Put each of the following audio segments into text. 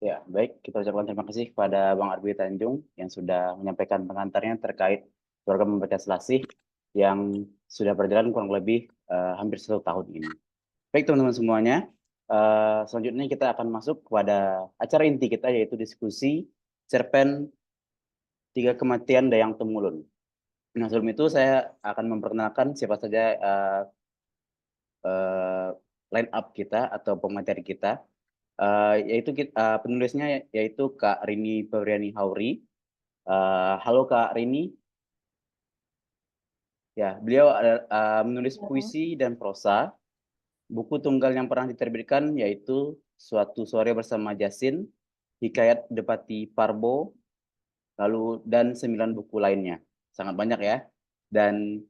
Ya, baik. Kita ucapkan terima kasih kepada Bang Arbi Tanjung yang sudah menyampaikan pengantarnya terkait program Membaca Selasih yang sudah berjalan kurang lebih hampir 1 tahun ini. Baik teman-teman semuanya, selanjutnya kita akan masuk kepada acara inti kita yaitu diskusi cerpen Tiga Kematian Dayang Temulun. Nah, sebelum itu saya akan memperkenalkan siapa saja eh, line up kita atau pemateri kita. Yaitu penulisnya yaitu Kak Rini Febriani Hauri. Halo Kak Rini. Ya, beliau menulis Halo. puisi dan prosa. Buku tunggal yang pernah diterbitkan yaitu Suatu Sore Bersama Jasin, Hikayat Depati Parbo, lalu dan 9 buku lainnya. Sangat banyak ya. Dan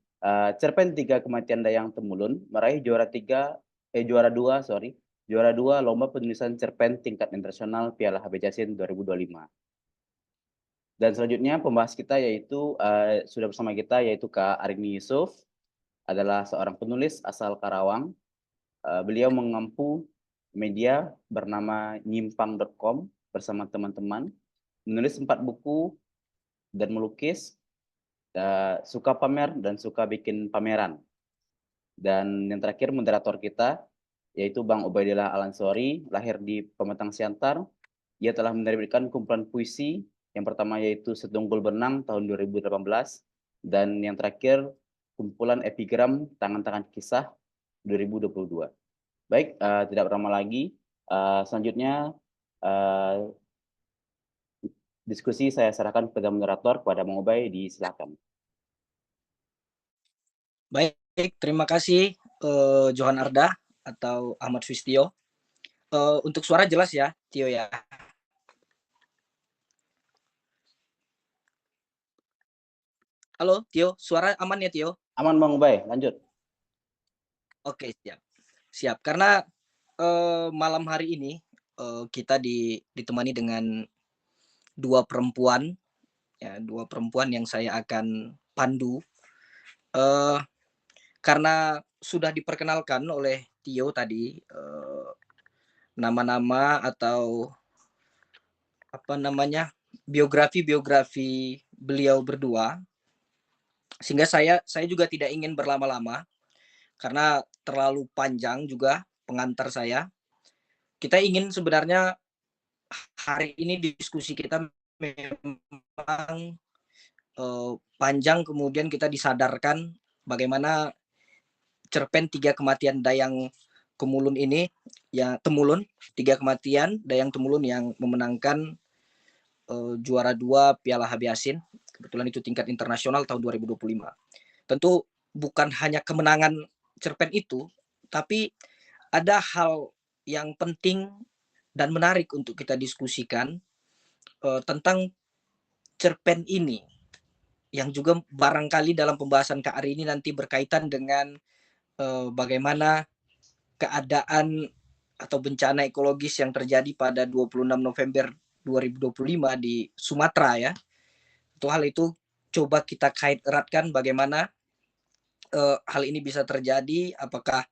cerpen Tiga Kematian Dayang Temulun meraih juara dua lomba penulisan cerpen tingkat internasional Piala HB Jasin 2025. Dan selanjutnya pembahas kita yaitu sudah bersama kita yaitu Kak Arini Yusuf, adalah seorang penulis asal Karawang. Beliau mengampu media bernama nyimpang.com bersama teman-teman, menulis 4 buku dan melukis, suka pamer dan suka bikin pameran. Dan yang terakhir moderator kita yaitu Bang Ubaidillah Alansori, lahir di Pematang Siantar. Ia telah menerbitkan kumpulan puisi yang pertama yaitu Setunggul Benang tahun 2018 dan yang terakhir kumpulan epigram Tangan-Tangan Kisah 2022. Baik, tidak berlama lagi. Selanjutnya diskusi saya serahkan kepada moderator, kepada Bang Ubay, disilakan. Baik, terima kasih Johan Arda atau Ahmad Swistio. Untuk suara jelas ya, Tio ya. Halo, Tio, suara aman ya, Tio? Aman Bang Ubay, lanjut. Oke, siap. Siap, karena malam hari ini kita ditemani dengan dua perempuan, ya, dua perempuan yang saya akan pandu. Karena sudah diperkenalkan oleh Tio tadi nama-nama atau apa namanya biografi beliau berdua, sehingga saya juga tidak ingin berlama-lama karena terlalu panjang juga pengantar saya. Kita ingin sebenarnya hari ini diskusi kita memang panjang, kemudian kita disadarkan bagaimana cerpen Tiga Kematian Dayang Temulun ini, ya Temulun, Tiga Kematian Dayang Temulun yang memenangkan juara 2 Piala HB Yasin. Kebetulan itu tingkat internasional tahun 2025. Tentu bukan hanya kemenangan cerpen itu, tapi ada hal yang penting dan menarik untuk kita diskusikan tentang cerpen ini yang juga barangkali dalam pembahasan Kak Ari ini nanti berkaitan dengan bagaimana keadaan atau bencana ekologis yang terjadi pada 26 November 2025 di Sumatera ya. Hal itu coba kita kait eratkan bagaimana hal ini bisa terjadi, apakah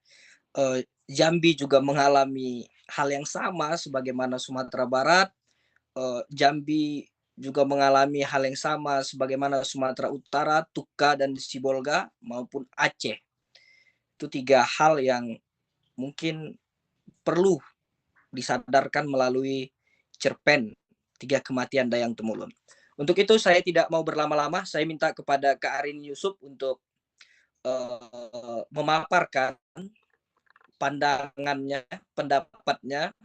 Jambi juga mengalami hal yang sama sebagaimana Sumatera Barat, Jambi juga mengalami hal yang sama sebagaimana Sumatera Utara, Tuka dan Sibolga maupun Aceh. Itu 3 hal yang mungkin perlu disadarkan melalui cerpen Tiga Kematian Dayang Temulun. Untuk itu saya tidak mau berlama-lama, saya minta kepada Kak Arin Yusuf untuk memaparkan pandangannya, pendapatnya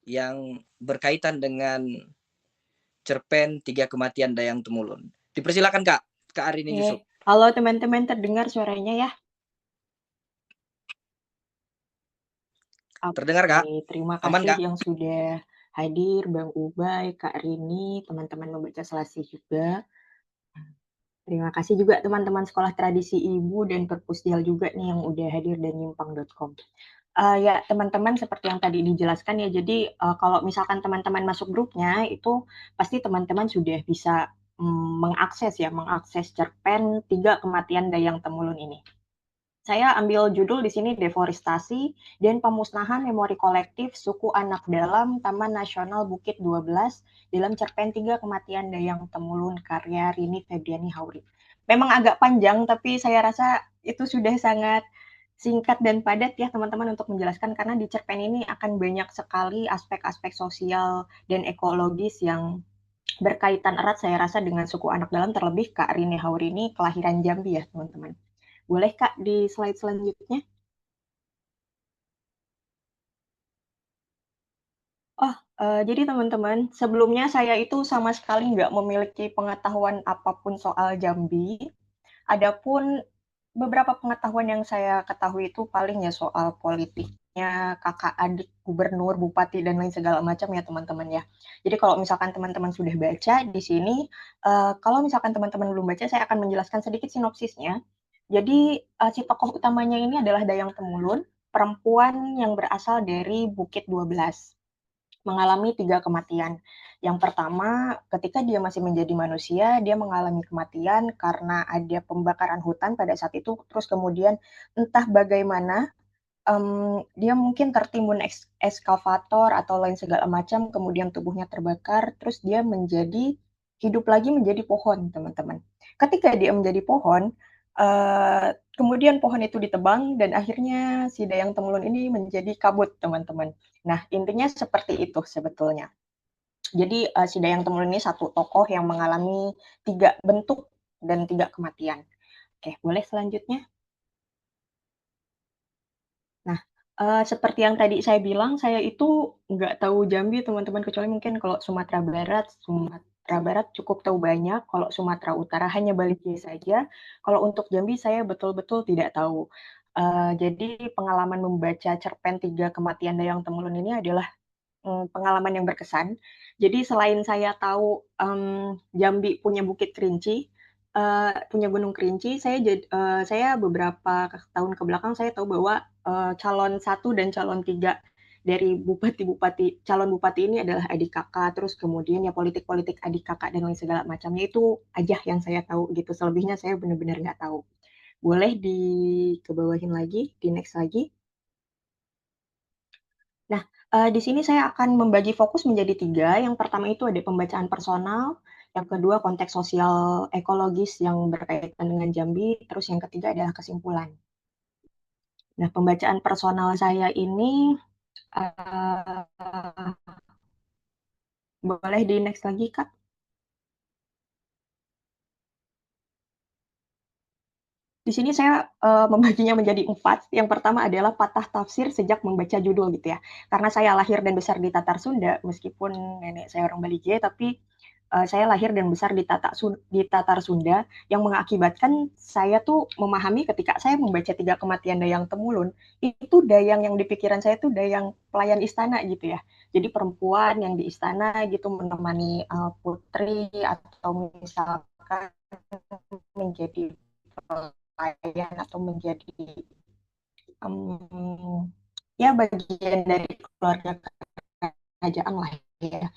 yang berkaitan dengan cerpen Tiga Kematian Dayang Temulun. Dipersilakan Kak Arin Yusuf. Halo teman-teman, terdengar suaranya ya? Terdengar Kak? Terima Aman kasih Kak? yang sudah hadir, Bang Ubay, Kak Rini, teman-teman Membaca Selasih juga. Terima kasih juga teman-teman Sekolah Tradisi Ibu dan Perpusdial juga nih yang udah hadir dan nyimpang.com. Ya teman-teman seperti yang tadi dijelaskan ya, jadi kalau misalkan teman-teman masuk grupnya itu pasti teman-teman sudah bisa mengakses cerpen Tiga Kematian Dayang Temulun ini. Saya ambil judul di sini deforestasi dan pemusnahan memori kolektif suku anak dalam Taman Nasional Bukit 12 dalam cerpen 3 kematian Dayang Temulun karya Rini Febriani Hauri. Memang agak panjang tapi saya rasa itu sudah sangat singkat dan padat ya teman-teman untuk menjelaskan karena di cerpen ini akan banyak sekali aspek-aspek sosial dan ekologis yang berkaitan erat saya rasa dengan suku anak dalam terlebih Kak Rini Hauri ini kelahiran Jambi ya teman-teman. Boleh Kak di slide selanjutnya? Oh, jadi teman-teman, sebelumnya saya itu sama sekali nggak memiliki pengetahuan apapun soal Jambi. Adapun beberapa pengetahuan yang saya ketahui itu paling ya soal politiknya, kakak adik gubernur, bupati, dan lain segala macam ya teman-teman ya. Jadi kalau misalkan teman-teman sudah baca di sini, kalau misalkan teman-teman belum baca, saya akan menjelaskan sedikit sinopsisnya. Jadi si tokoh utamanya ini adalah Dayang Temulun, perempuan yang berasal dari Bukit 12 mengalami 3 kematian. Yang pertama, ketika dia masih menjadi manusia, dia mengalami kematian karena ada pembakaran hutan pada saat itu, terus kemudian entah bagaimana, dia mungkin tertimbun ekskavator atau lain segala macam, kemudian tubuhnya terbakar, terus dia menjadi hidup lagi menjadi pohon, teman-teman. Ketika dia menjadi pohon, kemudian pohon itu ditebang dan akhirnya si Dayang Temulun ini menjadi kabut, teman-teman. Nah, intinya seperti itu sebetulnya. Jadi si Dayang Temulun ini satu tokoh yang mengalami 3 bentuk dan 3 kematian. Oke, boleh selanjutnya? Nah, seperti yang tadi saya bilang, saya itu nggak tahu Jambi teman-teman, kecuali mungkin kalau Sumatera Barat cukup tahu banyak, kalau Sumatera Utara hanya Bali J saja. Kalau untuk Jambi saya betul-betul tidak tahu. Jadi pengalaman membaca cerpen 3 kematian Dayang Temulun ini adalah pengalaman yang berkesan. Jadi selain saya tahu, Jambi punya Bukit Kerinci, punya Gunung Kerinci, saya beberapa tahun ke belakang saya tahu bahwa, calon 1 dan calon 3 dari calon bupati ini adalah adik kakak, terus kemudian ya politik-politik adik kakak dan lain segala macamnya itu aja yang saya tahu gitu, selebihnya saya benar-benar nggak tahu. Boleh dikebawahin lagi, di next lagi. Nah, di sini saya akan membagi fokus menjadi 3. Yang pertama itu ada pembacaan personal, yang kedua konteks sosial ekologis yang berkaitan dengan Jambi, terus yang ketiga adalah kesimpulan. Nah, pembacaan personal saya ini, eee, boleh di next lagi, Kak? Di sini saya, membaginya menjadi 4. Yang pertama adalah patah tafsir sejak membaca judul gitu ya. Karena saya lahir dan besar di Tatar Sunda, meskipun nenek saya orang Bali J, tapi, saya lahir dan besar di Tatar Sunda, yang mengakibatkan saya tuh memahami ketika saya membaca 3 kematian Dayang Temulun, itu Dayang yang di pikiran saya tuh Dayang pelayan istana gitu ya. Jadi perempuan yang di istana gitu menemani, putri atau misalkan menjadi pelayan atau menjadi ya bagian dari keluarga kerajaan lah ya.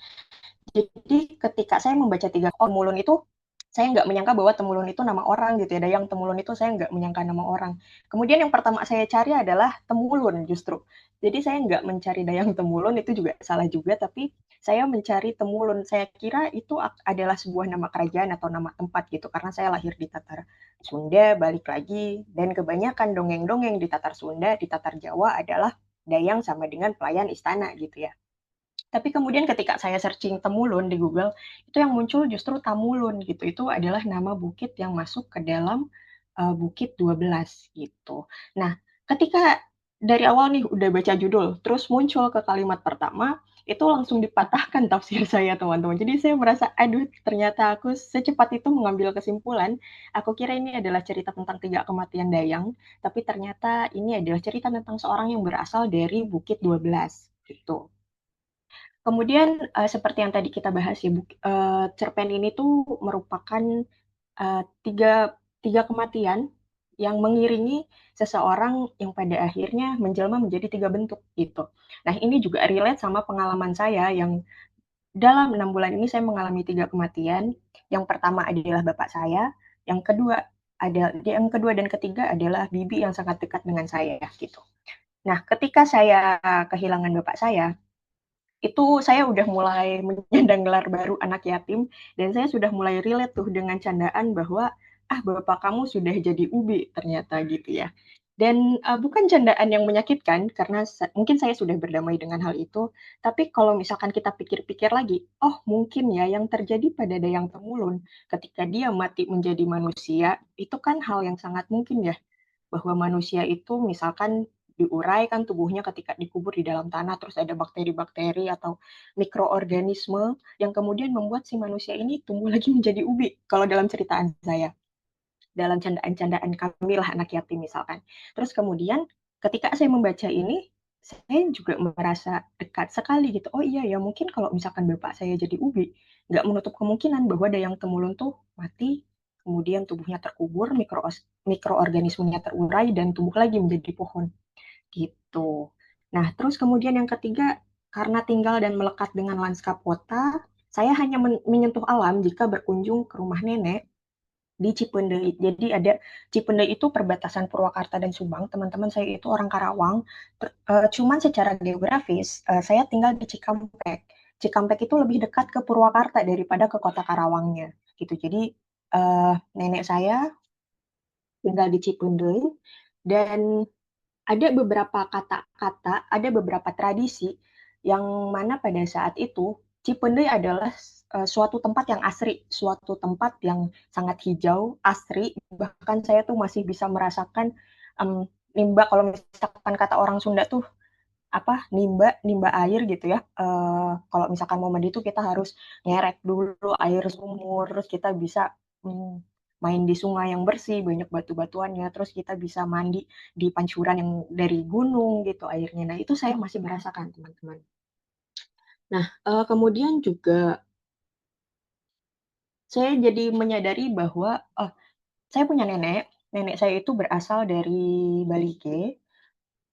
Jadi ketika saya membaca 3 Temulun itu, saya nggak menyangka bahwa Temulun itu nama orang gitu ya, Dayang Temulun itu saya nggak menyangka nama orang. Kemudian yang pertama saya cari adalah Temulun justru. Jadi saya nggak mencari Dayang Temulun, itu juga salah juga, tapi saya mencari Temulun. Saya kira itu adalah sebuah nama kerajaan atau nama tempat gitu, karena saya lahir di Tatar Sunda, balik lagi, dan kebanyakan dongeng-dongeng di Tatar Sunda, di Tatar Jawa adalah Dayang sama dengan pelayan istana gitu ya. Tapi kemudian ketika saya searching Temulun di Google, itu yang muncul justru Tamulun gitu. Itu adalah nama bukit yang masuk ke dalam Bukit 12 gitu. Nah, ketika dari awal nih udah baca judul, terus muncul ke kalimat pertama, itu langsung dipatahkan tafsir saya teman-teman. Jadi saya merasa, aduh ternyata aku secepat itu mengambil kesimpulan. Aku kira ini adalah cerita tentang 3 kematian Dayang, tapi ternyata ini adalah cerita tentang seorang yang berasal dari Bukit 12 gitu. Kemudian, seperti yang tadi kita bahas ya, cerpen ini tuh merupakan, 3 3 kematian yang mengiringi seseorang yang pada akhirnya menjelma menjadi 3 bentuk, gitu. Nah, ini juga relate sama pengalaman saya yang dalam 6 bulan ini saya mengalami 3 kematian. Yang pertama adalah bapak saya, yang kedua yang kedua dan ketiga adalah bibi yang sangat dekat dengan saya gitu. Nah, ketika saya kehilangan bapak saya, itu saya udah mulai menyandang gelar baru anak yatim dan saya sudah mulai relate tuh dengan candaan bahwa bapak kamu sudah jadi ubi ternyata gitu ya. Dan bukan candaan yang menyakitkan karena mungkin saya sudah berdamai dengan hal itu, tapi kalau misalkan kita pikir-pikir lagi, oh mungkin ya yang terjadi pada Dayang Temulun ketika dia mati menjadi manusia itu kan hal yang sangat mungkin ya bahwa manusia itu misalkan diuraikan tubuhnya ketika dikubur di dalam tanah, terus ada bakteri-bakteri atau mikroorganisme yang kemudian membuat si manusia ini tumbuh lagi menjadi ubi, kalau dalam ceritaan saya. Dalam candaan-candaan kami lah anak yatim misalkan. Terus kemudian ketika saya membaca ini, saya juga merasa dekat sekali gitu. Oh iya ya, mungkin kalau misalkan bapak saya jadi ubi, nggak menutup kemungkinan bahwa Dayang Temulun tuh mati, kemudian tubuhnya terkubur, mikroorganismenya terurai, dan tumbuh lagi menjadi pohon. Gitu. Nah, terus kemudian yang ketiga, karena tinggal dan melekat dengan lanskap kota, saya hanya menyentuh alam jika berkunjung ke rumah nenek di Cipendei. Jadi ada Cipendei itu perbatasan Purwakarta dan Subang. Teman-teman saya itu orang Karawang. Cuman secara geografis saya tinggal di Cikampek. Cikampek itu lebih dekat ke Purwakarta daripada ke kota Karawangnya gitu. Jadi nenek saya tinggal di Cipendei dan ada beberapa kata-kata, ada beberapa tradisi yang mana pada saat itu Cipendei adalah suatu tempat yang asri, suatu tempat yang sangat hijau, asri. Bahkan saya tuh masih bisa merasakan nimba, kalau misalkan kata orang Sunda tuh apa nimba nimba air gitu ya. Kalau misalkan mau mandi tuh kita harus nyerek dulu air sumur, terus kita bisa main di sungai yang bersih, banyak batu-batuannya, terus kita bisa mandi di pancuran yang dari gunung gitu airnya. Nah, itu saya masih merasakan, teman-teman. Nah, kemudian juga saya jadi menyadari bahwa saya punya nenek. Nenek saya itu berasal dari Balige.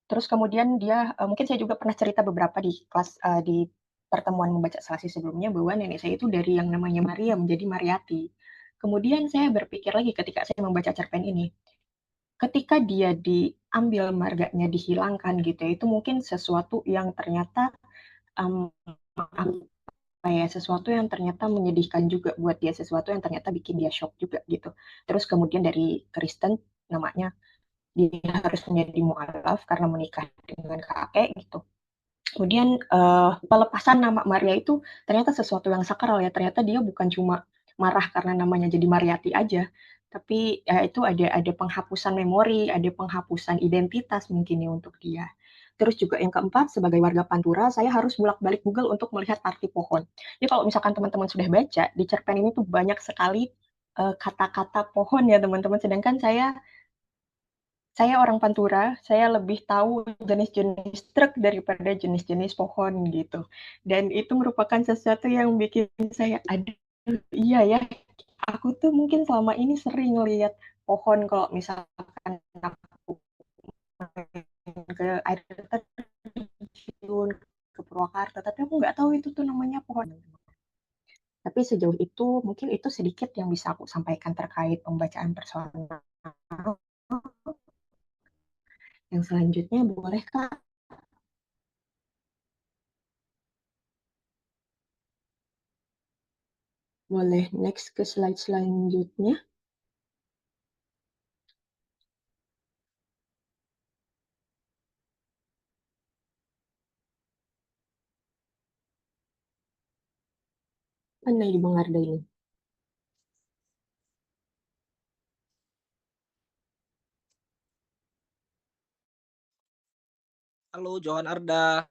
Terus kemudian dia, mungkin saya juga pernah cerita beberapa di kelas, di pertemuan membaca selasi sebelumnya bahwa nenek saya itu dari yang namanya Maria menjadi Mariati. Kemudian saya berpikir lagi ketika saya membaca cerpen ini, ketika dia diambil marganya, dihilangkan gitu ya, itu mungkin sesuatu yang ternyata, mmm, apa ya, sesuatu yang ternyata menyedihkan juga buat dia, sesuatu yang ternyata bikin dia shock juga gitu. Terus kemudian dari Kristen namanya dia harus menjadi mualaf karena menikah dengan kakek gitu. Kemudian pelepasan nama Maria itu ternyata sesuatu yang sakral ya. Ternyata dia bukan cuma marah karena namanya jadi Mariati aja, tapi ya itu ada penghapusan memori, ada penghapusan identitas mungkin ya untuk dia. Terus juga yang keempat, sebagai warga Pantura, saya harus bolak-balik Google untuk melihat arti pohon. Jadi kalau misalkan teman-teman sudah baca, di cerpen ini tuh banyak sekali kata-kata pohon ya teman-teman. Sedangkan saya orang Pantura, saya lebih tahu jenis-jenis truk daripada jenis-jenis pohon gitu. Dan itu merupakan sesuatu yang bikin saya, aduh iya ya, aku tuh mungkin selama ini sering lihat pohon kalau misalkan aku ke air terjun, ke Purwakarta, tapi aku nggak tahu itu tuh namanya pohon. Tapi sejauh itu, mungkin itu sedikit yang bisa aku sampaikan terkait pembacaan personal. Yang selanjutnya boleh Kak? Boleh next ke slide selanjutnya. Pandai di Bang Arda ini. Halo, Johan Arda.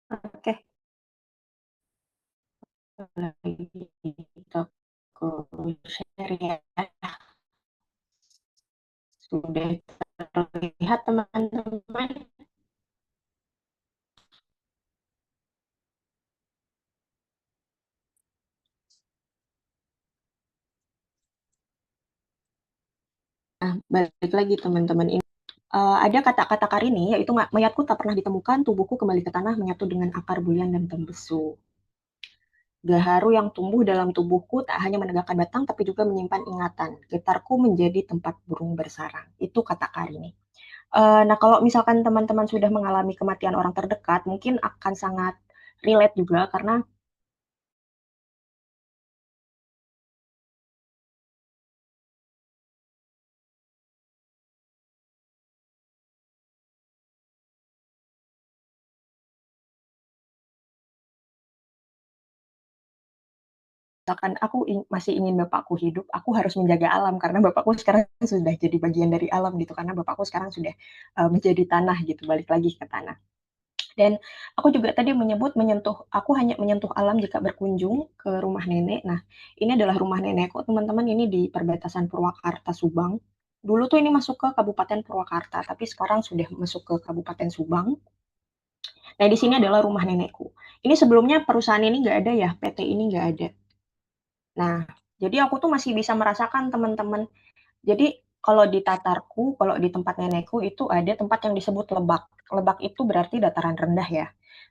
Oke, lagi aku share ya. Sudah terlihat teman-teman. Nah, balik lagi teman-teman ini. ada kata-kata Karini, yaitu mayatku tak pernah ditemukan, tubuhku kembali ke tanah menyatu dengan akar bulian dan tembesu. Gaharu yang tumbuh dalam tubuhku tak hanya menegakkan batang, tapi juga menyimpan ingatan. Getarku menjadi tempat burung bersarang. Itu kata Karini. Nah, kalau misalkan teman-teman sudah mengalami kematian orang terdekat, mungkin akan sangat relate juga karena misalkan aku masih ingin bapakku hidup, aku harus menjaga alam karena bapakku sekarang sudah jadi bagian dari alam gitu, karena bapakku sekarang sudah menjadi tanah gitu, balik lagi ke tanah. Dan aku juga tadi aku hanya menyentuh alam jika berkunjung ke rumah nenek. Nah, ini adalah rumah nenekku, teman-teman, ini di perbatasan Purwakarta, Subang. Dulu tuh ini masuk ke Kabupaten Purwakarta, tapi sekarang sudah masuk ke Kabupaten Subang. Nah, di sini adalah rumah nenekku. Ini sebelumnya perusahaan ini nggak ada ya, PT ini nggak ada. Nah, jadi aku tuh masih bisa merasakan teman-teman. Jadi kalau di tatarku, kalau di tempat nenekku itu ada tempat yang disebut lebak. Lebak itu berarti dataran rendah ya.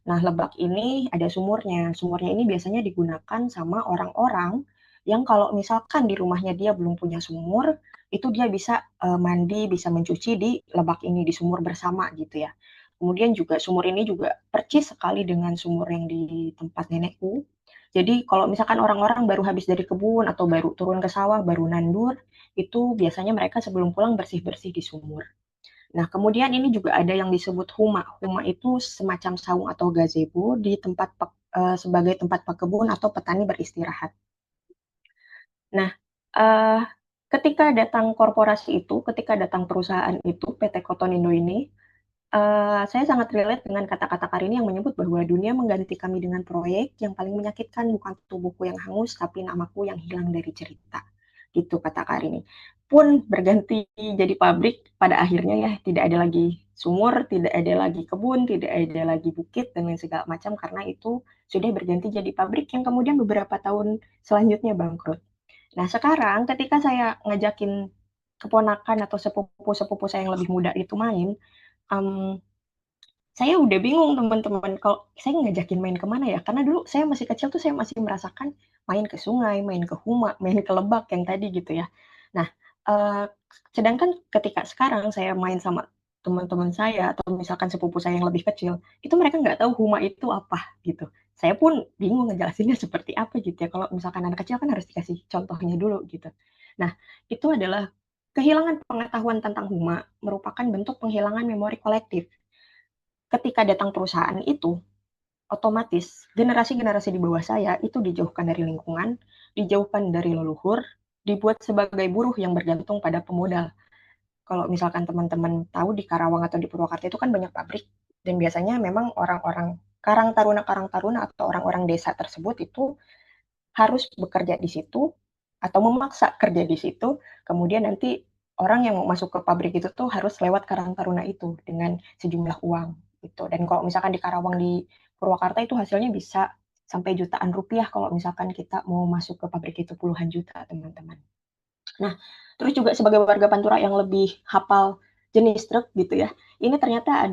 Nah, lebak ini ada sumurnya. Sumurnya ini biasanya digunakan sama orang-orang yang kalau misalkan di rumahnya dia belum punya sumur, itu dia bisa mandi, bisa mencuci di lebak ini, di sumur bersama gitu ya. Kemudian juga sumur ini juga percis sekali dengan sumur yang di tempat nenekku. Jadi kalau misalkan orang-orang baru habis dari kebun atau baru turun ke sawah, baru nandur, itu biasanya mereka sebelum pulang bersih-bersih di sumur. Nah, kemudian ini juga ada yang disebut huma. Huma itu semacam saung atau gazebo di sebagai tempat pekebun atau petani beristirahat. Nah, uh, ketika datang korporasi itu, ketika datang perusahaan itu, PT Kotonindo ini, saya sangat relate dengan kata-kata Karini yang menyebut bahwa dunia mengganti kami dengan proyek yang paling menyakitkan bukan tubuhku yang hangus, tapi namaku yang hilang dari cerita. Gitu kata Karini. Pun berganti jadi pabrik pada akhirnya ya, tidak ada lagi sumur, tidak ada lagi kebun, tidak ada lagi bukit, dan lain segala macam karena itu sudah berganti jadi pabrik yang kemudian beberapa tahun selanjutnya bangkrut. Nah, sekarang ketika saya ngajakin keponakan atau sepupu-sepupu saya yang lebih muda itu main, um, saya udah bingung teman-teman, kalau saya ngajakin main kemana ya, karena dulu saya masih kecil tuh saya masih merasakan main ke sungai, main ke huma, main ke lebak yang tadi gitu ya. Nah, uh, sedangkan ketika sekarang saya main sama teman-teman saya atau misalkan sepupu saya yang lebih kecil, itu mereka nggak tahu huma itu apa gitu. Saya pun bingung ngejelasinnya seperti apa gitu ya. Kalau misalkan anak kecil kan harus dikasih contohnya dulu gitu. Nah, itu adalah kehilangan pengetahuan tentang huma merupakan bentuk penghilangan memori kolektif. Ketika datang perusahaan itu, otomatis generasi-generasi di bawah saya itu dijauhkan dari lingkungan, dijauhkan dari leluhur, dibuat sebagai buruh yang bergantung pada pemodal. Kalau misalkan teman-teman tahu di Karawang atau di Purwakarta itu kan banyak pabrik, dan biasanya memang orang-orang karang taruna atau orang-orang desa tersebut itu harus bekerja di situ atau memaksa kerja di situ, kemudian nanti orang yang mau masuk ke pabrik itu tuh harus lewat Karang Taruna itu dengan sejumlah uang gitu. Dan kalau misalkan di Karawang di Purwakarta itu hasilnya bisa sampai jutaan rupiah kalau misalkan kita mau masuk ke pabrik itu puluhan juta, teman-teman. Nah, terus juga sebagai warga Pantura yang lebih hafal jenis truk gitu ya, ini ternyata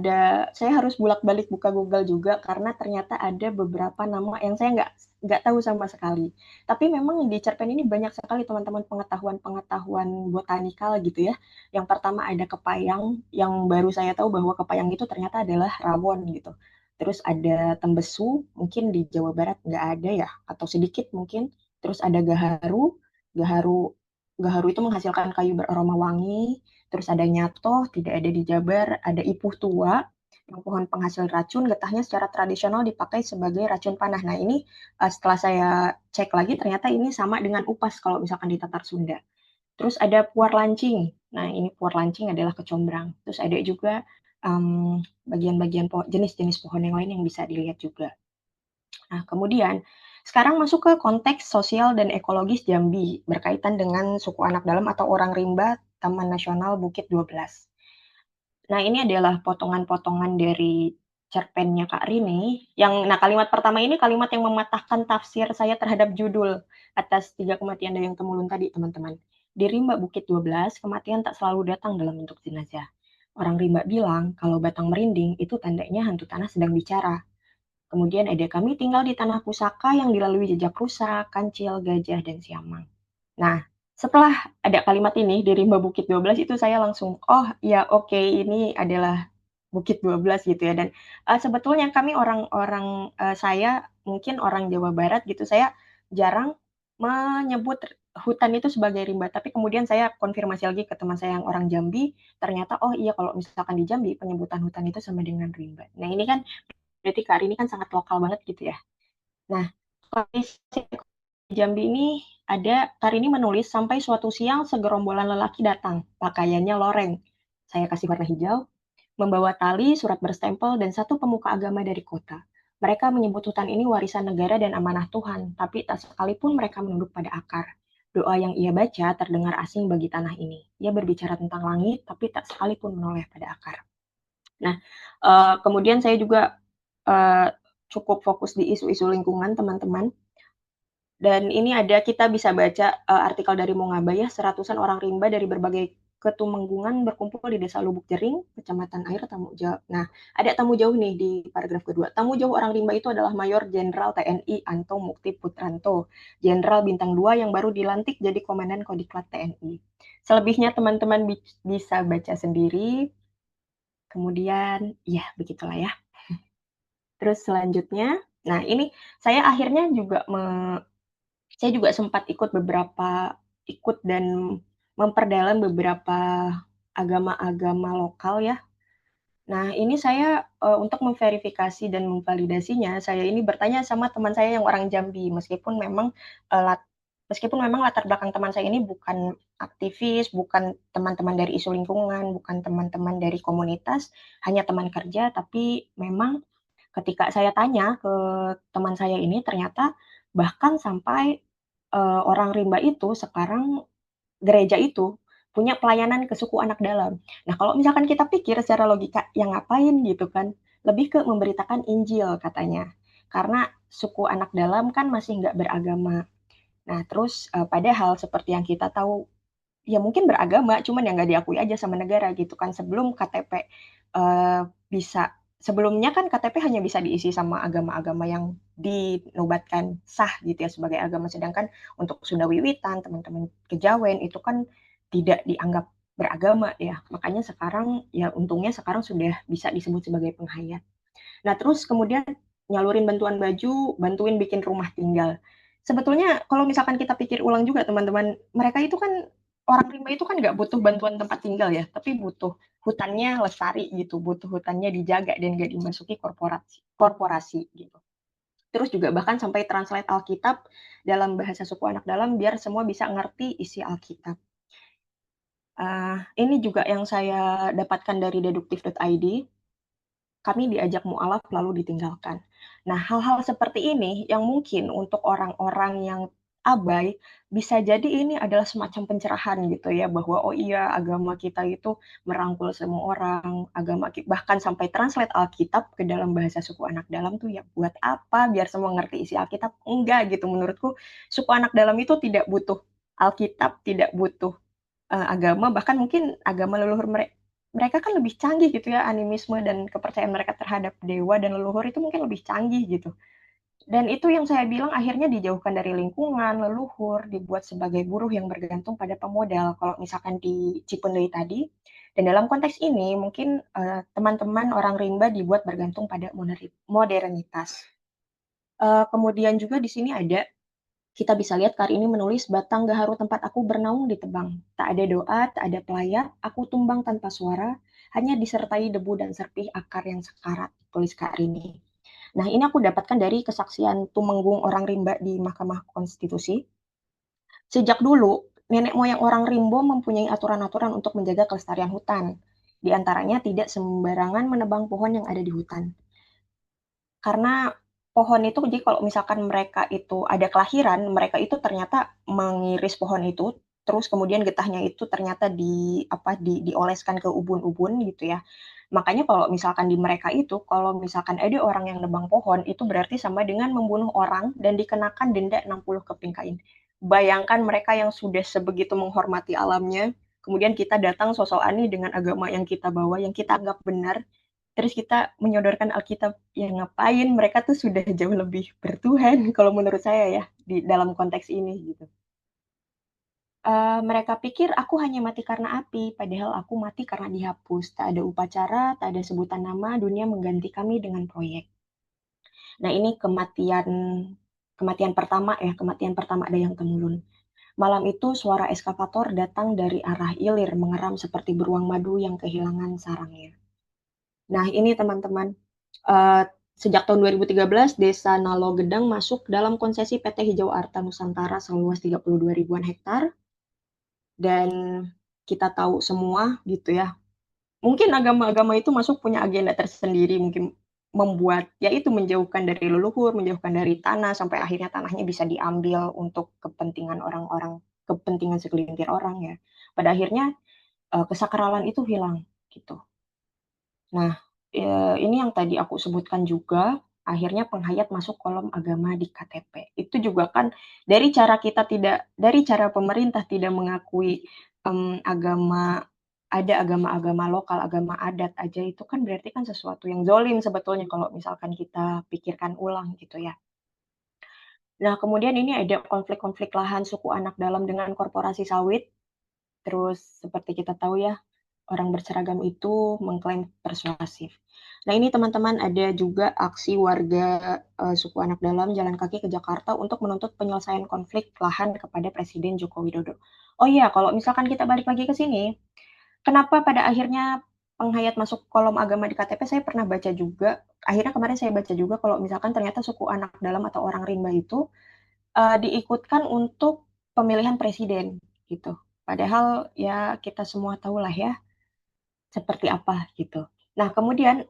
saya harus bolak-balik buka Google juga karena ternyata ada beberapa nama yang saya nggak tahu sama sekali. Tapi memang di cerpen ini banyak sekali teman-teman pengetahuan botanikal gitu ya. Yang pertama ada kepayang, yang baru saya tahu bahwa kepayang itu ternyata adalah rawon gitu. Terus ada tembesu, mungkin di Jawa Barat nggak ada ya, atau sedikit mungkin. Terus ada gaharu, gaharu Gaharu itu menghasilkan kayu beraroma wangi, terus ada nyato, tidak ada di Jabar, ada ipuh tua, yang pohon penghasil racun, getahnya secara tradisional dipakai sebagai racun panah. Nah ini setelah saya cek lagi, ternyata ini sama dengan upas kalau misalkan di Tatar Sunda. Terus ada puar lancing, nah ini puar lancing adalah kecombrang. Terus ada juga bagian-bagian jenis-jenis pohon yang lain yang bisa dilihat juga. Nah, kemudian sekarang masuk ke konteks sosial dan ekologis Jambi berkaitan dengan suku anak dalam atau orang rimba Taman Nasional Bukit 12. Nah, ini adalah potongan-potongan dari cerpennya Kak Rini nah kalimat pertama ini kalimat yang mematahkan tafsir saya terhadap judul atas 3 kematian Dayang Temulun tadi, teman-teman. Di rimba Bukit 12, kematian tak selalu datang dalam bentuk jenazah. Orang rimba bilang kalau batang merinding itu tandanya hantu tanah sedang bicara. Kemudian ada kami tinggal di tanah pusaka yang dilalui jejak rusa, kancil, gajah, dan siamang. Nah, setelah ada kalimat ini di rimba Bukit 12 itu saya langsung, oh ya oke ini adalah Bukit 12 gitu ya. Dan sebetulnya kami orang-orang saya mungkin orang Jawa Barat gitu, saya jarang menyebut hutan itu sebagai rimba. Tapi kemudian saya konfirmasi lagi ke teman saya yang orang Jambi, ternyata oh iya kalau misalkan di Jambi penyebutan hutan itu sama dengan rimba. Nah ini kan berarti Kak Arini kan sangat lokal banget gitu ya. Nah, kondisi Jambi ini ada Karini menulis sampai suatu siang segerombolan lelaki datang, pakaiannya loreng. Saya kasih warna hijau, membawa tali, surat berstempel, dan satu pemuka agama dari kota. Mereka menyebut hutan ini warisan negara dan amanah Tuhan, tapi tak sekalipun mereka menunduk pada akar. Doa yang ia baca terdengar asing bagi tanah ini. Ia berbicara tentang langit, tapi tak sekalipun menoleh pada akar. Nah, kemudian saya juga cukup fokus di isu-isu lingkungan, teman-teman. Dan ini ada kita bisa baca artikel dari Mongabayah, seratusan orang rimba dari berbagai ketumenggungan berkumpul di Desa Lubuk Jering, Kecamatan Air, Tamu Jauh. Nah, ada tamu jauh nih di paragraf kedua. Tamu jauh orang rimba itu adalah Mayor Jenderal TNI Anto Mukti Putranto, Jenderal Bintang 2 yang baru dilantik jadi Komandan Kodiklat TNI. Selebihnya teman-teman bisa baca sendiri. Kemudian, ya begitulah ya. Terus selanjutnya, nah ini saya akhirnya juga saya juga sempat ikut dan memperdalam beberapa agama-agama lokal ya. Nah, ini saya untuk memverifikasi dan memvalidasinya, saya ini bertanya sama teman saya yang orang Jambi, eee, lat meskipun memang latar belakang teman saya ini bukan aktivis, bukan teman-teman dari isu lingkungan, bukan teman-teman dari komunitas, hanya teman kerja, tapi memang ketika saya tanya ke teman saya ini, ternyata bahkan sampai orang rimba itu sekarang gereja itu punya pelayanan ke suku anak dalam. Nah, kalau misalkan kita pikir secara logika, yang ngapain gitu kan, lebih ke memberitakan Injil katanya. Karena suku anak dalam kan masih nggak beragama. Nah, terus, padahal seperti yang kita tahu, ya mungkin beragama, cuman yang nggak diakui aja sama negara gitu kan. Sebelumnya kan KTP hanya bisa diisi sama agama-agama yang dinobatkan sah gitu ya sebagai agama, sedangkan untuk Sunda Wiwitan, teman-teman Kejawen itu kan tidak dianggap beragama ya. Makanya sekarang ya untungnya sekarang sudah bisa disebut sebagai penghayat. Nah, terus kemudian nyalurin bantuan baju, bantuin bikin rumah tinggal. Sebetulnya kalau misalkan kita pikir ulang juga teman-teman, mereka itu kan orang rimba itu kan nggak butuh bantuan tempat tinggal ya, tapi butuh hutannya lestari gitu, butuh hutannya dijaga dan nggak dimasuki korporasi korporasi gitu. Terus juga bahkan sampai translate Alkitab dalam bahasa suku anak dalam biar semua bisa ngerti isi Alkitab. Ini juga yang saya dapatkan dari deduktif.id. Kami diajak mualaf lalu ditinggalkan. Nah, hal-hal seperti ini yang mungkin untuk orang-orang yang abai, bisa jadi ini adalah semacam pencerahan gitu ya, bahwa, "Oh iya, agama kita itu merangkul semua orang, bahkan sampai translate Alkitab ke dalam bahasa suku anak dalam tuh ya buat apa? Biar semua ngerti isi Alkitab?" Enggak gitu, menurutku suku anak dalam itu tidak butuh Alkitab, tidak butuh agama, bahkan mungkin agama leluhur mereka kan lebih canggih gitu ya, animisme dan kepercayaan mereka terhadap dewa dan leluhur itu mungkin lebih canggih gitu. Dan itu yang saya bilang akhirnya dijauhkan dari lingkungan, leluhur, dibuat sebagai buruh yang bergantung pada pemodal, kalau misalkan di Cipendei tadi. Dan dalam konteks ini mungkin, teman-teman orang rimba dibuat bergantung pada modernitas. Kemudian juga di sini ada kita bisa lihat Kar ini menulis, "Batang gaharu tempat aku bernaung ditebang. Tak ada doa, tak ada pelayat, aku tumbang tanpa suara, hanya disertai debu dan serpih akar yang sekarat," tulis Kak Rini. Nah, ini aku dapatkan dari kesaksian Tumenggung orang rimba di Mahkamah Konstitusi. Sejak dulu, nenek moyang orang Rimbo mempunyai aturan-aturan untuk menjaga kelestarian hutan. Di antaranya tidak sembarangan menebang pohon yang ada di hutan. Karena pohon itu jadi kalau misalkan mereka itu ada kelahiran, mereka itu ternyata mengiris pohon itu, terus kemudian getahnya itu ternyata dioleskan ke ubun-ubun gitu ya. Makanya kalau misalkan di mereka itu, kalau misalkan ada orang yang nebang pohon, itu berarti sama dengan membunuh orang dan dikenakan denda 60 keping kain. Bayangkan mereka yang sudah sebegitu menghormati alamnya, kemudian kita datang sosok nih dengan agama yang kita bawa, yang kita anggap benar, terus kita menyodorkan Alkitab, ya ngapain, mereka tuh sudah jauh lebih bertuhan kalau menurut saya ya, di dalam konteks ini gitu. Mereka pikir aku hanya mati karena api, padahal aku mati karena dihapus. Tak ada upacara, tak ada sebutan nama, dunia mengganti kami dengan proyek. Nah, ini kematian pertama ya, kematian pertama Dayang Temulun. Malam itu suara eskavator datang dari arah ilir, mengeram seperti beruang madu yang kehilangan sarangnya. Nah, ini teman-teman, sejak tahun 2013, Desa Nalo Gedang masuk dalam konsesi PT Hijau Arta Nusantara seluas 32 ribuan hektar. Dan kita tahu semua gitu ya, mungkin agama-agama itu masuk punya agenda tersendiri, mungkin membuat yaitu menjauhkan dari leluhur, menjauhkan dari tanah, sampai akhirnya tanahnya bisa diambil untuk kepentingan orang-orang, kepentingan segelintir orang ya. Pada akhirnya, kesakralan itu hilang, gitu. Nah, ini yang tadi aku sebutkan juga, akhirnya penghayat masuk kolom agama di KTP. Itu juga kan dari cara pemerintah tidak mengakui, ada agama-agama lokal, agama adat aja, itu kan berarti kan sesuatu yang zolim sebetulnya kalau misalkan kita pikirkan ulang gitu ya. Nah, kemudian ini ada konflik-konflik lahan suku anak dalam dengan korporasi sawit, terus seperti kita tahu ya, orang berseragam itu mengklaim persuasif. Nah, ini teman-teman ada juga aksi warga, suku anak dalam jalan kaki ke Jakarta untuk menuntut penyelesaian konflik lahan kepada Presiden Joko Widodo. Oh iya, kalau misalkan kita balik lagi ke sini, kenapa pada akhirnya penghayat masuk kolom agama di KTP, saya pernah baca juga, akhirnya kemarin saya baca juga kalau misalkan ternyata suku anak dalam atau orang rimba itu, diikutkan untuk pemilihan presiden, gitu. Padahal ya kita semua tahulah ya, seperti apa gitu. Nah kemudian,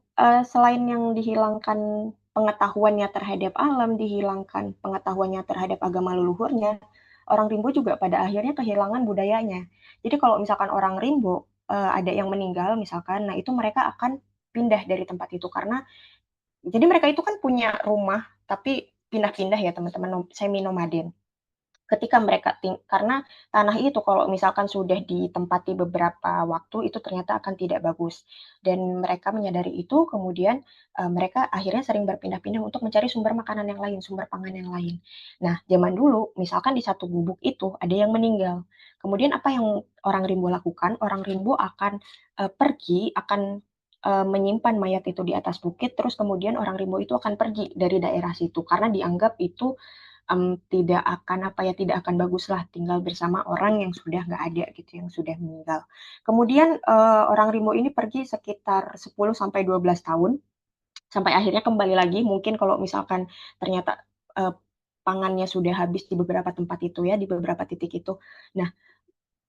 selain yang dihilangkan pengetahuannya terhadap alam, dihilangkan pengetahuannya terhadap agama leluhurnya, orang Rimbo juga pada akhirnya kehilangan budayanya. Jadi kalau misalkan orang Rimbo, ada yang meninggal misalkan, nah itu mereka akan pindah dari tempat itu karena jadi mereka itu kan punya rumah, tapi pindah-pindah ya teman-teman, semi nomaden. Ketika mereka karena tanah itu kalau misalkan sudah ditempati beberapa waktu, itu ternyata akan tidak bagus. Dan mereka menyadari itu, kemudian, mereka akhirnya sering berpindah-pindah untuk mencari sumber makanan yang lain, sumber pangan yang lain. Nah, zaman dulu misalkan di satu gubuk itu ada yang meninggal. Kemudian apa yang orang Rimbo lakukan, orang Rimbo akan, menyimpan mayat itu di atas bukit, terus kemudian orang Rimbo itu akan pergi dari daerah situ, karena dianggap itu tidak akan, tidak akan baguslah tinggal bersama orang yang sudah nggak ada gitu, yang sudah meninggal. Kemudian, orang Rimbo ini pergi sekitar 10 sampai 12 tahun, sampai akhirnya kembali lagi mungkin kalau misalkan ternyata, pangannya sudah habis di beberapa tempat itu ya, di beberapa titik itu. Nah,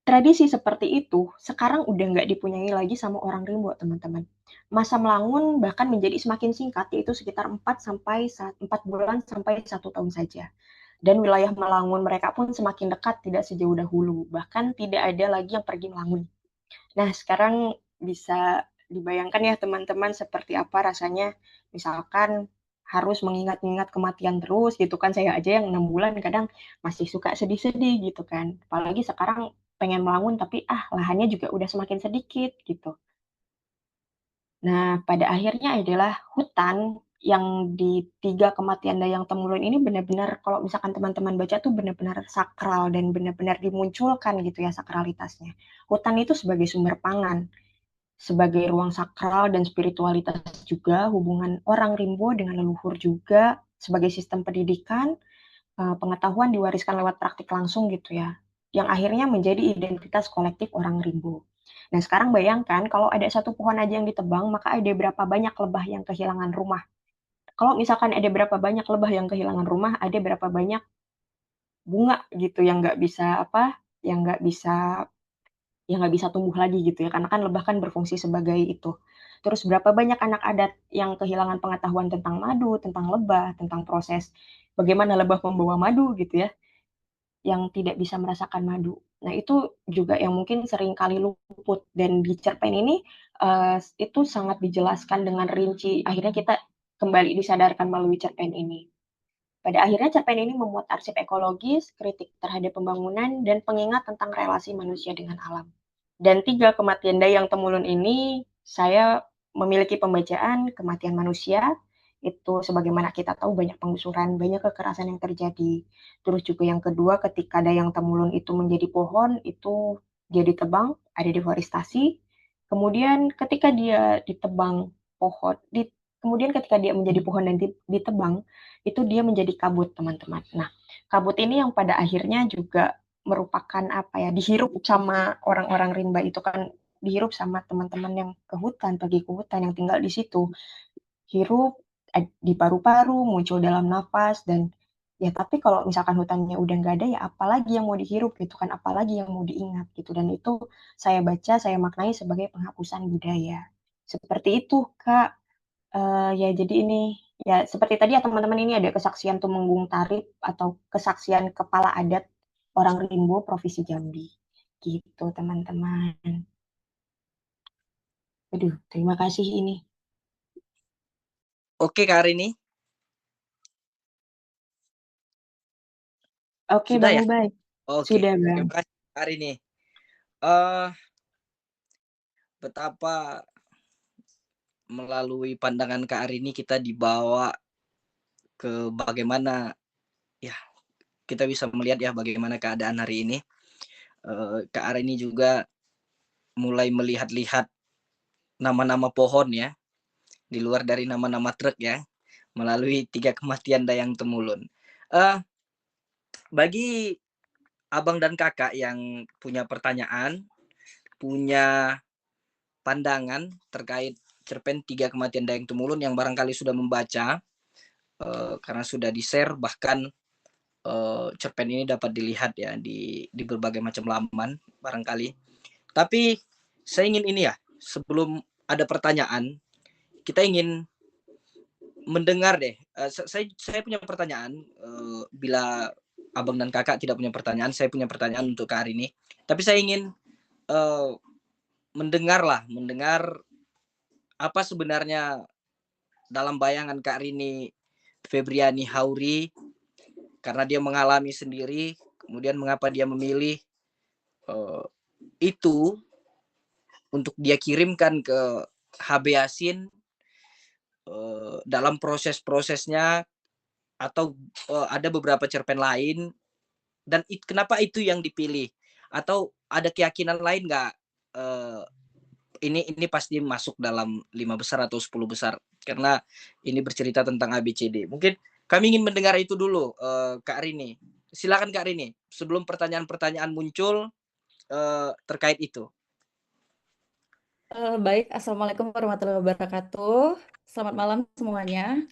tradisi seperti itu sekarang udah nggak dipunyai lagi sama orang Rimbo, teman-teman. Masa Melangun bahkan menjadi semakin singkat, yaitu sekitar 4 bulan sampai 1 tahun saja. Dan wilayah Melangun mereka pun semakin dekat, tidak sejauh dahulu. Bahkan tidak ada lagi yang pergi Melangun. Nah, sekarang bisa dibayangkan ya teman-teman seperti apa rasanya misalkan harus mengingat-ingat kematian terus gitu kan. Saya aja yang 6 bulan kadang masih suka sedih-sedih gitu kan. Apalagi sekarang pengen Melangun tapi lahannya juga udah semakin sedikit gitu. Nah, pada akhirnya adalah hutan yang di 3 kematian Dayang Temulun ini benar-benar kalau misalkan teman-teman baca tuh benar-benar sakral dan benar-benar dimunculkan gitu ya sakralitasnya. Hutan itu sebagai sumber pangan, sebagai ruang sakral dan spiritualitas juga, hubungan orang Rimbo dengan leluhur juga, sebagai sistem pendidikan, pengetahuan diwariskan lewat praktik langsung gitu ya, yang akhirnya menjadi identitas kolektif orang Rimbo. Nah, sekarang bayangkan kalau ada satu pohon aja yang ditebang, maka ada berapa banyak lebah yang kehilangan rumah. Kalau misalkan ada berapa banyak lebah yang kehilangan rumah, ada berapa banyak bunga gitu yang nggak bisa yang nggak bisa tumbuh lagi gitu ya, karena kan lebah kan berfungsi sebagai itu. Terus berapa banyak anak adat yang kehilangan pengetahuan tentang madu, tentang lebah, tentang proses bagaimana lebah membawa madu gitu ya, yang tidak bisa merasakan madu. Nah, itu juga yang mungkin sering kali luput dan di cerpen ini, itu sangat dijelaskan dengan rinci, akhirnya kita kembali disadarkan melalui cerpen ini. Pada akhirnya cerpen ini memuat arsip ekologis, kritik terhadap pembangunan, dan pengingat tentang relasi manusia dengan alam. Dan 3 kematian Dayang Temulun ini saya memiliki pembacaan kematian manusia, itu sebagaimana kita tahu banyak penggusuran, banyak kekerasan yang terjadi. Terus juga yang kedua ketika Dayang Temulun itu menjadi pohon, itu dia ditebang, ada deforestasi. Kemudian ketika dia ditebang pohon, kemudian ketika dia menjadi pohon dan ditebang, itu dia menjadi kabut, teman-teman. Nah, kabut ini yang pada akhirnya juga merupakan apa ya, dihirup sama orang-orang rimba itu kan, dihirup sama teman-teman yang ke hutan, pergi ke hutan yang tinggal di situ. Hirup di paru-paru, muncul dalam nafas dan ya tapi kalau misalkan hutannya udah nggak ada ya apalagi yang mau dihirup gitu kan, apalagi yang mau diingat gitu dan itu saya baca, saya maknai sebagai penghapusan budaya. Seperti itu, Kak. Ya jadi ini, ya seperti tadi ya teman-teman ini ada kesaksian Tumenggung Tarip atau kesaksian kepala adat orang Rimbo Provinsi Jambi. Gitu teman-teman. Aduh, terima kasih ini. Oke Kak Arini, Oke sudah Bang ya? Ubay, Oke, sudah Bang. terima kasih Kak Arini. Eh, Betapa melalui pandangan Kak Arini kita dibawa ke bagaimana ya kita bisa melihat ya bagaimana keadaan hari ini. Kak Arini juga mulai melihat-lihat nama-nama pohon ya di luar dari nama-nama truk ya melalui 3 kematian Dayang Temulun. Bagi abang dan kakak yang punya pertanyaan, punya pandangan terkait cerpen 3 kematian Dayang Temulun yang barangkali sudah membaca, karena sudah di-share bahkan cerpen ini dapat dilihat ya di berbagai macam laman barangkali. Tapi saya ingin ini ya, sebelum ada pertanyaan, kita ingin mendengar deh. Saya punya pertanyaan. Bila abang dan kakak tidak punya pertanyaan, saya punya pertanyaan untuk Kak Arini. Tapi saya ingin mendengar apa sebenarnya dalam bayangan Kak Rini Febriani Hauri, karena dia mengalami sendiri, kemudian mengapa dia memilih itu untuk dia kirimkan ke HB Yasin dalam proses-prosesnya, atau ada beberapa cerpen lain, dan kenapa itu yang dipilih, atau ada keyakinan lain nggak ini pasti masuk dalam 5 besar atau 10 besar karena ini bercerita tentang ABCD. Mungkin kami ingin mendengar itu dulu, Kak Rini. Silakan Kak Rini, sebelum pertanyaan-pertanyaan muncul terkait itu. Baik, Assalamualaikum warahmatullahi wabarakatuh. Selamat malam semuanya.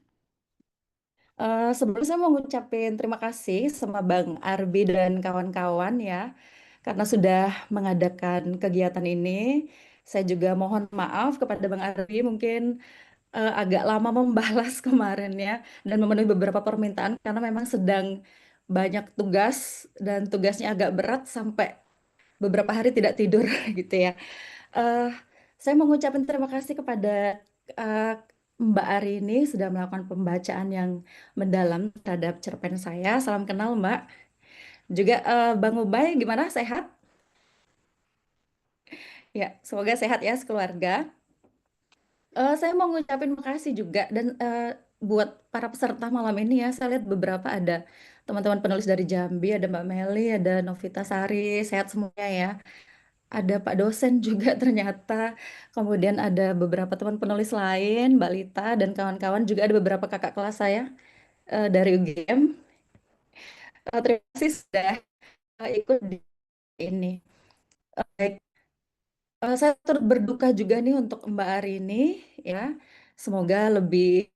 Sebelumnya saya mau ngucapin terima kasih sama Bang Arbi dan kawan-kawan ya, karena sudah mengadakan kegiatan ini. Saya juga mohon maaf kepada Bang Arbi, mungkin agak lama membalas kemarin ya, dan memenuhi beberapa permintaan karena memang sedang banyak tugas dan tugasnya agak berat sampai beberapa hari tidak tidur gitu ya. Eh, saya mau ngucapin terima kasih kepada eh, Mbak Arini sudah melakukan pembacaan yang mendalam terhadap cerpen saya. Salam kenal Mbak. Juga Bang Ubay, gimana? Sehat? Ya, semoga sehat ya sekeluarga. Saya mau ngucapin makasih juga dan buat para peserta malam ini ya. Saya lihat beberapa ada teman-teman penulis dari Jambi, ada Mbak Meli, ada Novita Sari, sehat semuanya ya. Ada Pak dosen juga ternyata. Kemudian ada beberapa teman penulis lain, Mbak Lita dan kawan-kawan, juga ada beberapa kakak kelas saya dari UGM. Terima kasih sudah ikut di ini. Baik, saya turut berduka juga nih untuk Mbak Arini ya. Semoga lebih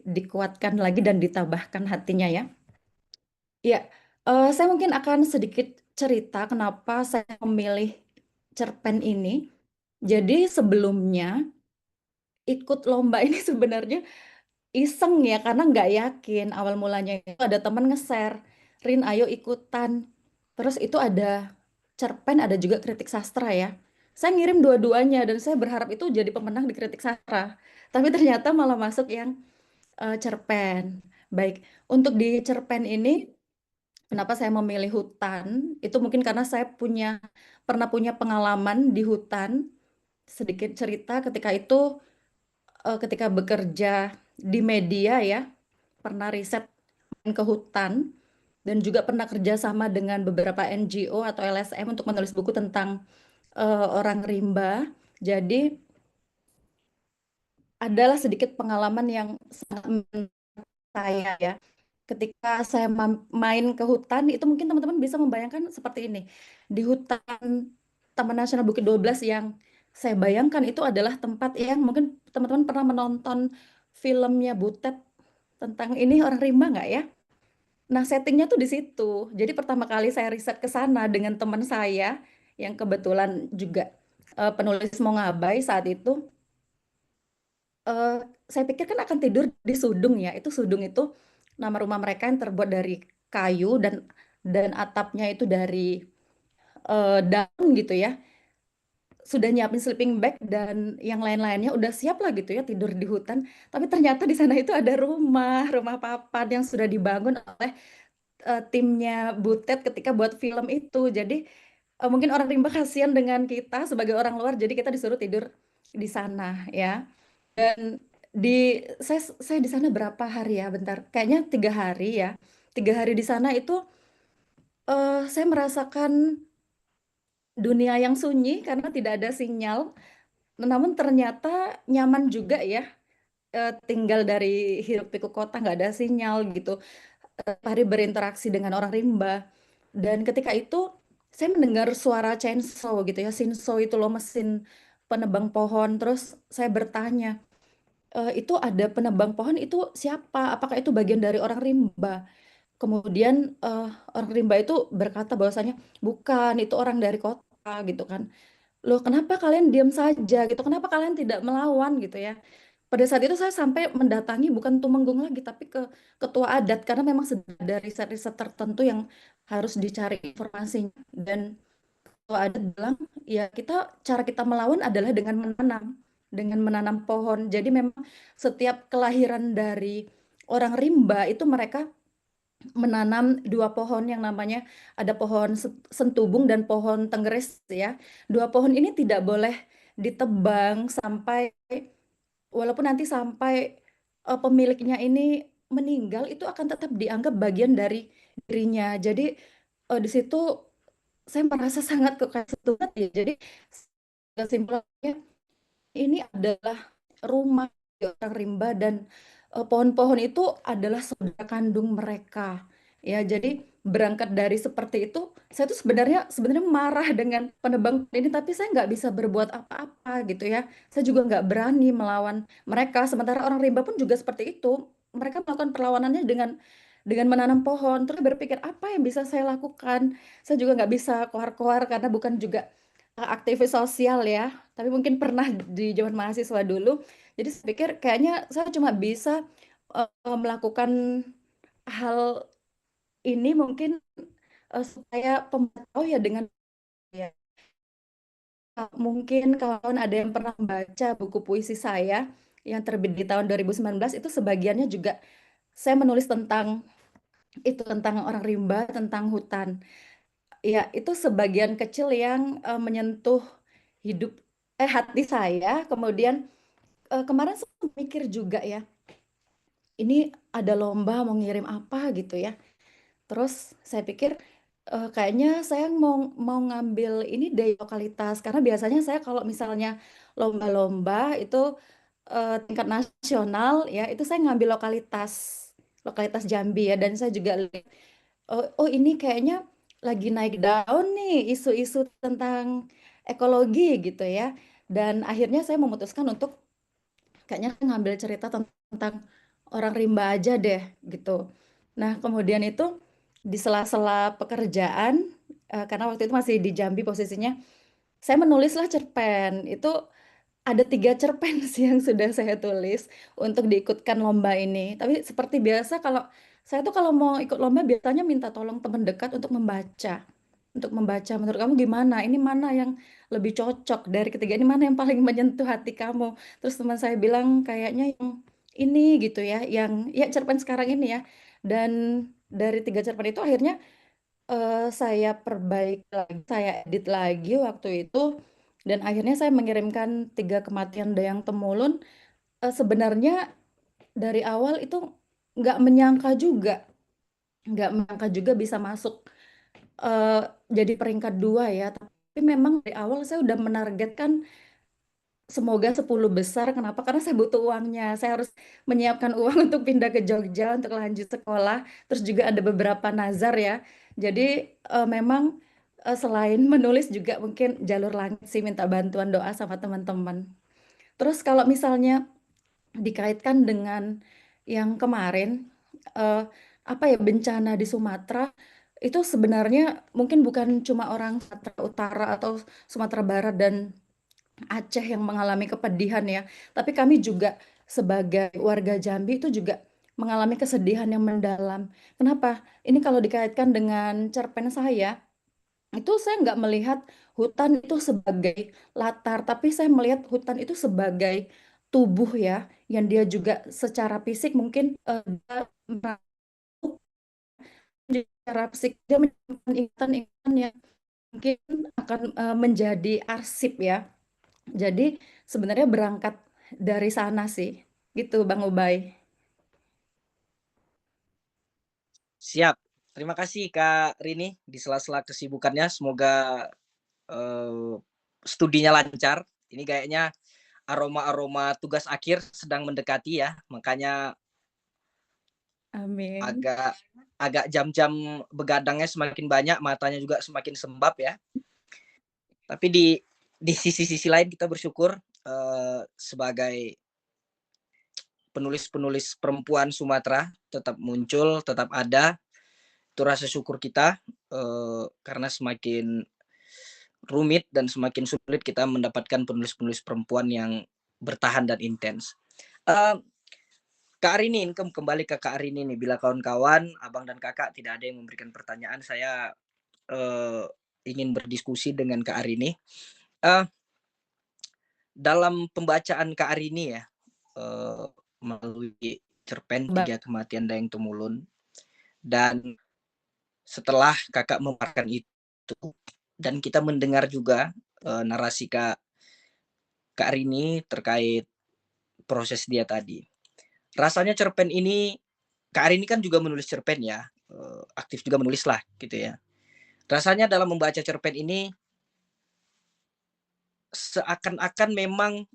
dikuatkan lagi dan ditambahkan hatinya ya. Ya, saya mungkin akan sedikit cerita kenapa saya memilih cerpen ini. Jadi sebelumnya ikut lomba ini sebenarnya iseng ya karena nggak yakin. Awal mulanya itu ada teman nge-share, Rin ayo ikutan. Terus itu ada cerpen, ada juga kritik sastra ya. Saya ngirim dua-duanya dan saya berharap itu jadi pemenang di kritik sastra. Tapi ternyata malah masuk yang cerpen. Baik, untuk di cerpen ini Kenapa saya memilih hutan? Itu mungkin karena saya pernah punya pengalaman di hutan. Sedikit cerita ketika itu, ketika bekerja di media ya, pernah riset ke hutan dan juga pernah kerjasama dengan beberapa NGO atau LSM untuk menulis buku tentang orang rimba. Jadi adalah sedikit pengalaman yang sangat menurut saya ya. Ketika saya main ke hutan, itu mungkin teman-teman bisa membayangkan seperti ini. Di hutan Taman Nasional Bukit 12 yang saya bayangkan itu adalah tempat yang mungkin teman-teman pernah menonton filmnya Butet tentang ini orang rimba nggak ya? Nah, settingnya tuh di situ. Jadi pertama kali saya riset ke sana dengan teman saya yang kebetulan juga penulis Mongabai saat itu. Saya pikir kan akan tidur di Sudung ya. Itu Sudung itu nama rumah mereka yang terbuat dari kayu dan atapnya itu dari daun gitu ya. Sudah nyiapin sleeping bag dan yang lain-lainnya udah siap lah gitu ya tidur di hutan. Tapi ternyata di sana itu ada rumah papan yang sudah dibangun oleh timnya Butet ketika buat film itu. Jadi mungkin orang rimba kasihan dengan kita sebagai orang luar, jadi kita disuruh tidur di sana ya. Dan saya di sana berapa hari ya? Bentar, kayaknya 3 hari ya. 3 hari di sana itu saya merasakan dunia yang sunyi karena tidak ada sinyal. Namun ternyata nyaman juga ya. Tinggal dari hiruk pikuk kota nggak ada sinyal gitu. Hari berinteraksi dengan orang rimba. Dan ketika itu saya mendengar suara chainsaw gitu ya, sinsaw itu loh mesin penebang pohon. Terus saya bertanya, itu ada penebang pohon itu siapa? Apakah itu bagian dari orang rimba? Kemudian orang rimba itu berkata bahwasanya bukan, itu orang dari kota gitu kan. Loh, kenapa kalian diam saja gitu? Kenapa kalian tidak melawan gitu ya? Pada saat itu saya sampai mendatangi bukan Tumenggung lagi tapi ke ketua adat karena memang sudah ada riset-riset tertentu yang harus dicari informasinya dan ketua adat bilang ya cara kita melawan adalah dengan menanam pohon. Jadi memang setiap kelahiran dari orang rimba itu mereka menanam 2 pohon yang namanya ada pohon sentubung dan pohon tenggeris ya. 2 pohon ini tidak boleh ditebang sampai walaupun nanti sampai pemiliknya ini meninggal itu akan tetap dianggap bagian dari dirinya. Jadi di situ saya merasa sangat kesulitan ya. Jadi kesimpulannya ini adalah rumah orang rimba dan pohon-pohon itu adalah saudara kandung mereka. Ya, jadi berangkat dari seperti itu, saya tuh sebenarnya marah dengan penebang ini, tapi saya nggak bisa berbuat apa-apa gitu ya. Saya juga nggak berani melawan mereka. Sementara orang rimba pun juga seperti itu. Mereka melakukan perlawanannya dengan menanam pohon. Terus berpikir apa yang bisa saya lakukan? Saya juga nggak bisa keluar-keluar karena bukan juga aktivis sosial ya, tapi mungkin pernah di zaman mahasiswa dulu. Jadi saya pikir kayaknya saya cuma bisa melakukan hal ini mungkin supaya tahu ya dengan ya. Mungkin kawan ada yang pernah membaca buku puisi saya yang terbit di tahun 2019 itu sebagiannya juga saya menulis tentang itu tentang orang rimba, tentang hutan. Ya, itu sebagian kecil yang menyentuh hidup hati saya. Kemudian kemarin saya mikir juga ya, ini ada lomba mau ngirim apa gitu ya. Terus saya pikir kayaknya saya mau ngambil ini dari lokalitas karena biasanya saya kalau misalnya lomba-lomba itu tingkat nasional ya itu saya ngambil lokalitas Jambi ya dan saya juga lihat oh ini kayaknya lagi naik daun nih isu-isu tentang ekologi gitu ya dan akhirnya saya memutuskan untuk kayaknya ngambil cerita tentang orang rimba aja deh gitu. Nah, kemudian itu di sela-sela pekerjaan karena waktu itu masih di Jambi posisinya, saya menulislah cerpen. Itu ada 3 cerpen sih yang sudah saya tulis untuk diikutkan lomba ini. Tapi seperti biasa kalau saya tuh kalau mau ikut lomba biasanya minta tolong teman dekat untuk membaca. Untuk membaca menurut kamu gimana? Ini mana yang lebih cocok dari ketiga ini mana yang paling menyentuh hati kamu? Terus teman saya bilang kayaknya yang ini gitu ya, yang ya cerpen sekarang ini ya. Dan dari 3 cerpen itu akhirnya saya perbaiki lagi, saya edit lagi waktu itu, dan akhirnya saya mengirimkan 3 kematian Dayang Temulun. Sebenarnya dari awal itu nggak menyangka juga, bisa masuk jadi peringkat 2 ya. Tapi memang dari awal saya udah menargetkan semoga 10 besar. Kenapa? Karena saya butuh uangnya. Saya harus menyiapkan uang untuk pindah ke Jogja untuk lanjut sekolah. Terus juga ada beberapa nazar ya. Jadi memang selain menulis juga mungkin jalur langit sih, minta bantuan doa sama teman-teman. Terus kalau misalnya dikaitkan dengan yang kemarin, apa ya, bencana di Sumatera, itu sebenarnya mungkin bukan cuma orang Sumatera Utara atau Sumatera Barat dan Aceh yang mengalami kepedihan ya, tapi kami juga sebagai warga Jambi itu juga mengalami kesedihan yang mendalam. Kenapa? Ini kalau dikaitkan dengan cerpen saya, itu saya nggak melihat hutan itu sebagai latar, tapi saya melihat hutan itu sebagai tubuh ya, yang dia juga secara fisik mungkin dia secara fisik dia menyimpan ingatan-ingatan yang mungkin akan menjadi arsip ya. Jadi sebenarnya berangkat dari sana sih, gitu Bang Ubay. Siap. Terima kasih Kak Rini di sela-sela kesibukannya. Semoga studinya lancar. Ini kayaknya aroma-aroma tugas akhir sedang mendekati ya. Makanya Amin. agak jam-jam begadangnya semakin banyak, matanya juga semakin sembab ya. Tapi di sisi-sisi lain kita bersyukur sebagai penulis-penulis perempuan Sumatera tetap muncul, tetap ada. Itu rasa syukur kita karena semakin rumit dan semakin sulit kita mendapatkan penulis-penulis perempuan yang bertahan dan intens. Kak Arini, kembali ke Kak Arini nih. Bila kawan-kawan, abang dan kakak tidak ada yang memberikan pertanyaan, saya ingin berdiskusi dengan Kak Arini. Dalam pembacaan Kak Arini ya, melalui cerpen Tiga Kematian Dayang Temulun, dan setelah kakak memaparkan itu, dan kita mendengar juga narasi Kak Arini terkait proses dia tadi. Rasanya cerpen ini, Kak Arini kan juga menulis cerpen ya, aktif juga menulis lah gitu ya. Rasanya dalam membaca cerpen ini seakan-akan memang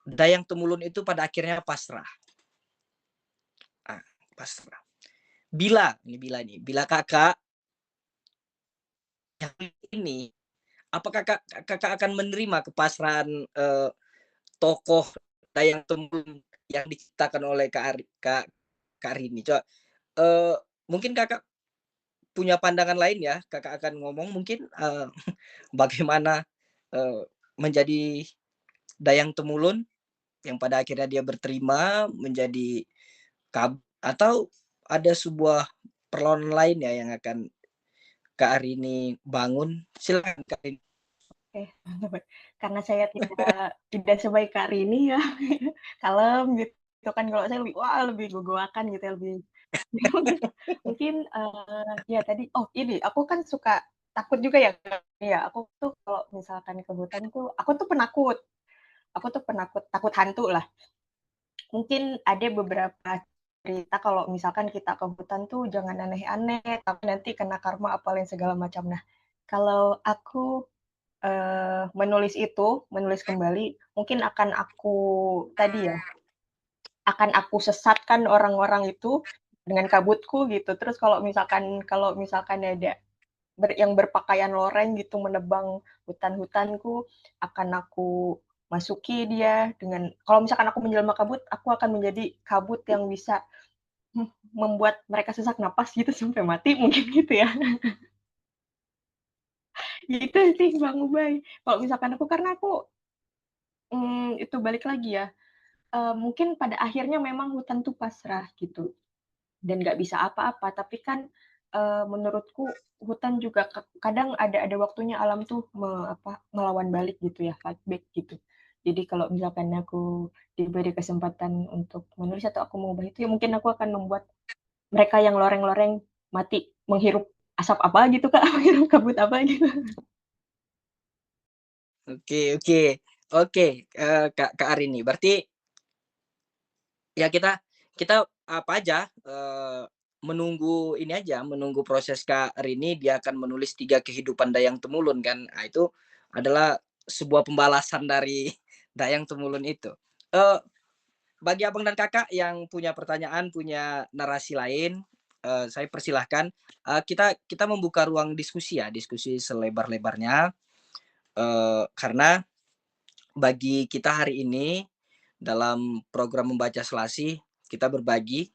Dayang Temulun itu pada akhirnya pasrah. Pasrah. Bila kakak yang ini, apakah kakak akan menerima kepasrahan tokoh Dayang Temulun yang diciptakan oleh Kak Rini? Coba mungkin kakak punya pandangan lain ya, kakak akan ngomong mungkin bagaimana menjadi Dayang Temulun yang pada akhirnya dia berterima menjadi atau ada sebuah perlawanan lain ya yang akan Kak Arini bangun. Silakan Kak Arini. Karena saya tidak sebaik Kak Rini ya, kalem gitu kan. Kalau saya lebih gogoakan gitu ya, lebih mungkin ya tadi ini aku kan suka takut juga ya. Ya, aku tuh kalau misalkan ke hutan tuh aku tuh penakut. Aku tuh penakut, takut hantu lah. Mungkin ada beberapa cerita kalau misalkan kita ke hutan tuh jangan aneh-aneh, tapi nanti kena karma apa lain segala macam. Nah, kalau aku menulis kembali, mungkin akan aku sesatkan orang-orang itu dengan kabutku gitu. Terus kalau misalkan ada yang berpakaian loreng gitu menebang hutan-hutanku, akan aku masuki dia dengan, kalau misalkan aku menjelma kabut, aku akan menjadi kabut yang bisa membuat mereka sesak napas gitu sampai mati mungkin gitu ya. Gitu sih Bang Ubay. Kalau misalkan aku, karena aku itu balik lagi ya, mungkin pada akhirnya memang hutan tuh pasrah gitu dan nggak bisa apa-apa, tapi kan menurutku hutan juga kadang ada waktunya alam tuh melawan balik gitu ya, fight back gitu. Jadi kalau misalkan aku diberi kesempatan untuk menulis atau aku mengubah itu, ya mungkin aku akan membuat mereka yang loreng-loreng mati menghirup asap apa gitu Kak, menghirup kabut apa gitu. Oke, Kak Arini. Berarti ya kita kita apa aja, menunggu ini aja, menunggu proses Kak Arini, dia akan menulis 3 kehidupan Dayang Temulun kan. Nah, itu adalah sebuah pembalasan dari Dayang Temulun itu. Bagi Abang dan Kakak yang punya pertanyaan, punya narasi lain, saya persilahkan. Kita membuka ruang diskusi ya, diskusi selebar-lebarnya, karena bagi kita hari ini dalam program membaca Selasi, kita berbagi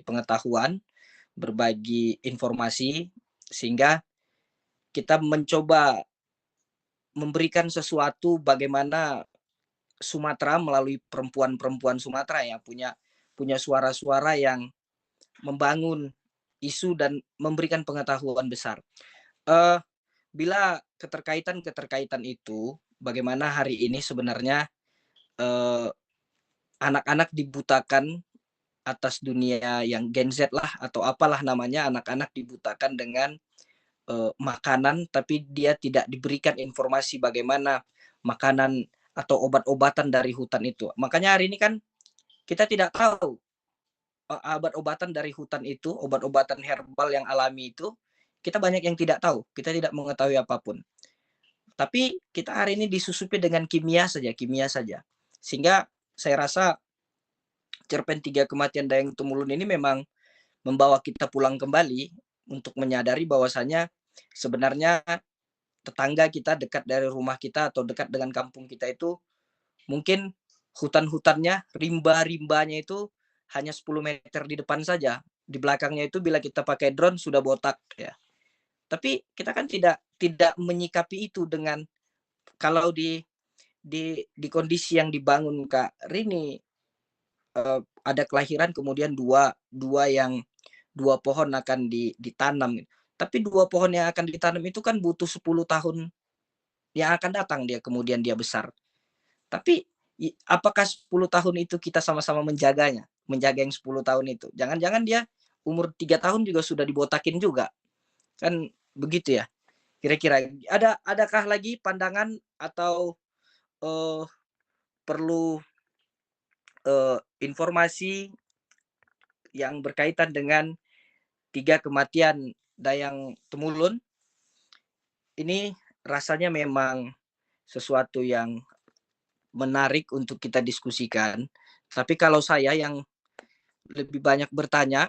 pengetahuan, berbagi informasi, sehingga kita mencoba memberikan sesuatu bagaimana Sumatera melalui perempuan-perempuan Sumatera yang punya suara-suara yang membangun isu dan memberikan pengetahuan besar. Bila keterkaitan itu, bagaimana hari ini sebenarnya anak-anak dibutakan atas dunia yang Gen Z lah atau apalah namanya, anak-anak dibutakan dengan makanan, tapi dia tidak diberikan informasi bagaimana makanan atau obat-obatan dari hutan itu. Makanya hari ini kan kita tidak tahu obat-obatan dari hutan itu, obat-obatan herbal yang alami itu, kita banyak yang tidak tahu, kita tidak mengetahui apapun. Tapi kita hari ini disusupi dengan kimia saja. Sehingga saya rasa cerpen 3 kematian Dayang Temulun ini memang membawa kita pulang kembali untuk menyadari bahwasanya sebenarnya tetangga kita dekat dari rumah kita atau dekat dengan kampung kita itu mungkin hutan-hutannya, rimba-rimbanya itu hanya 10 meter di depan saja. Di belakangnya itu bila kita pakai drone sudah botak ya. Tapi kita kan tidak menyikapi itu dengan kalau di kondisi yang dibangun Kak Rini, ada kelahiran kemudian dua pohon akan ditanam. Tapi 2 pohon yang akan ditanam itu kan butuh 10 tahun yang akan datang dia kemudian dia besar. Tapi apakah 10 tahun itu kita sama-sama menjaga yang 10 tahun itu? Jangan-jangan dia umur 3 tahun juga sudah dibotakin juga. Kan begitu ya. Kira-kira adakah lagi pandangan atau perlu informasi yang berkaitan dengan 3 kematian Dayang Temulun? Ini rasanya memang sesuatu yang menarik untuk kita diskusikan. Tapi kalau saya yang lebih banyak bertanya,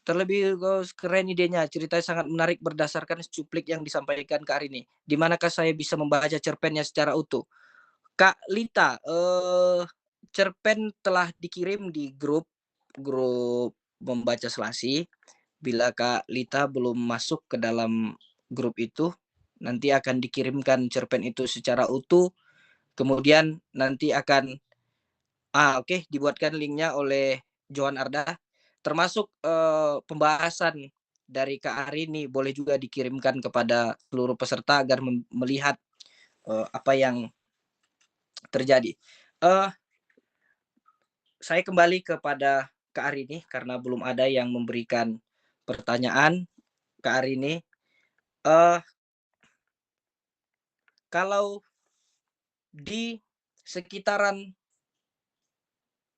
terlebih keren idenya, ceritanya sangat menarik berdasarkan cuplik yang disampaikan Kak Arini. Di manakah saya bisa membaca cerpennya secara utuh? Kak Lita, cerpen telah dikirim di grup membaca Selasi. Bila Kak Lita belum masuk ke dalam grup itu, nanti akan dikirimkan cerpen itu secara utuh. Kemudian nanti akan dibuatkan linknya oleh Johan Arda. Termasuk pembahasan dari Kak Arini boleh juga dikirimkan kepada seluruh peserta agar melihat apa yang terjadi. Saya kembali kepada Kak Arini karena belum ada yang memberikan pertanyaan. Kak Arini, kalau di sekitaran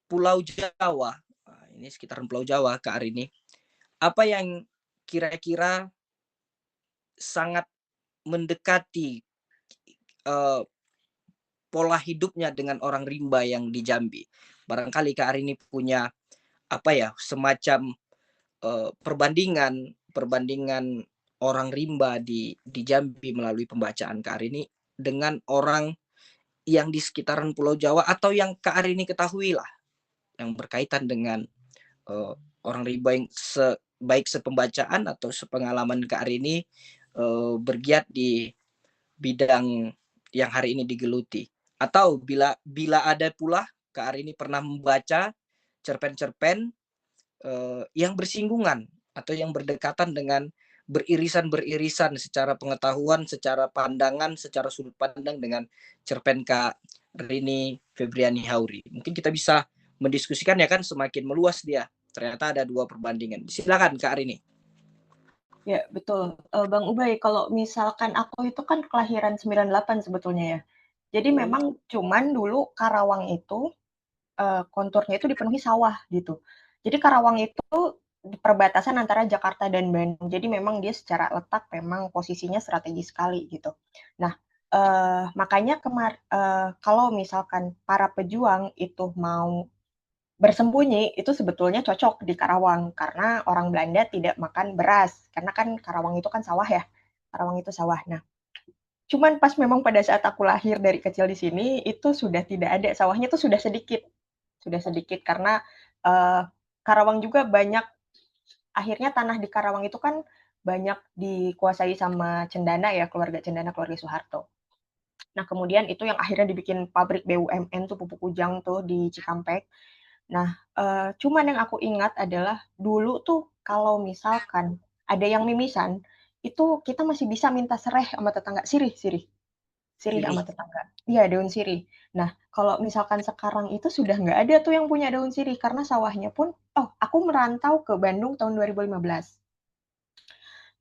Pulau Jawa, ini sekitaran Pulau Jawa, Kak Arini, apa yang kira-kira sangat mendekati pola hidupnya dengan orang rimba yang di Jambi? Barangkali Kak Arini punya semacam perbandingan orang rimba di Jambi melalui pembacaan Kak Arini dengan orang yang di sekitaran Pulau Jawa atau yang Kak Arini ketahui lah yang berkaitan dengan orang rimba yang baik sepembacaan atau sepengalaman Kak Arini bergiat di bidang yang hari ini digeluti. Atau bila ada pula Kak Arini pernah membaca cerpen-cerpen yang bersinggungan atau yang berdekatan dengan beririsan secara pengetahuan, secara pandangan, secara sudut pandang dengan cerpen Kak Rini Febriani Hauri. Mungkin kita bisa mendiskusikan ya kan, semakin meluas dia. Ternyata ada 2 perbandingan. Silakan Kak Rini. Ya, betul. Bang Ubay, kalau misalkan aku itu kan kelahiran 98 sebetulnya ya. Jadi memang cuman dulu Karawang itu konturnya itu dipenuhi sawah gitu. Jadi Karawang itu di perbatasan antara Jakarta dan Bandung. Jadi memang dia secara letak memang posisinya strategis sekali gitu. Nah, makanya kalau misalkan para pejuang itu mau bersembunyi, itu sebetulnya cocok di Karawang karena orang Belanda tidak makan beras. Karena kan Karawang itu kan sawah ya. Karawang itu sawah. Nah, cuman pas memang pada saat aku lahir dari kecil di sini itu sudah tidak ada sawahnya tuh sudah sedikit karena Karawang juga banyak akhirnya tanah di Karawang itu kan banyak dikuasai sama Cendana ya keluarga Cendana keluarga Soeharto. Nah kemudian itu yang akhirnya dibikin pabrik BUMN tuh pupuk Ujang tuh di Cikampek. Nah cuman yang aku ingat adalah dulu tuh kalau misalkan ada yang mimisan itu kita masih bisa minta sereh sama tetangga sirih sirih sirih Sirih. sama tetangga. Iya, daun sirih. Nah, kalau misalkan sekarang itu sudah nggak ada tuh yang punya daun sirih karena sawahnya pun, oh, aku merantau ke Bandung tahun 2015.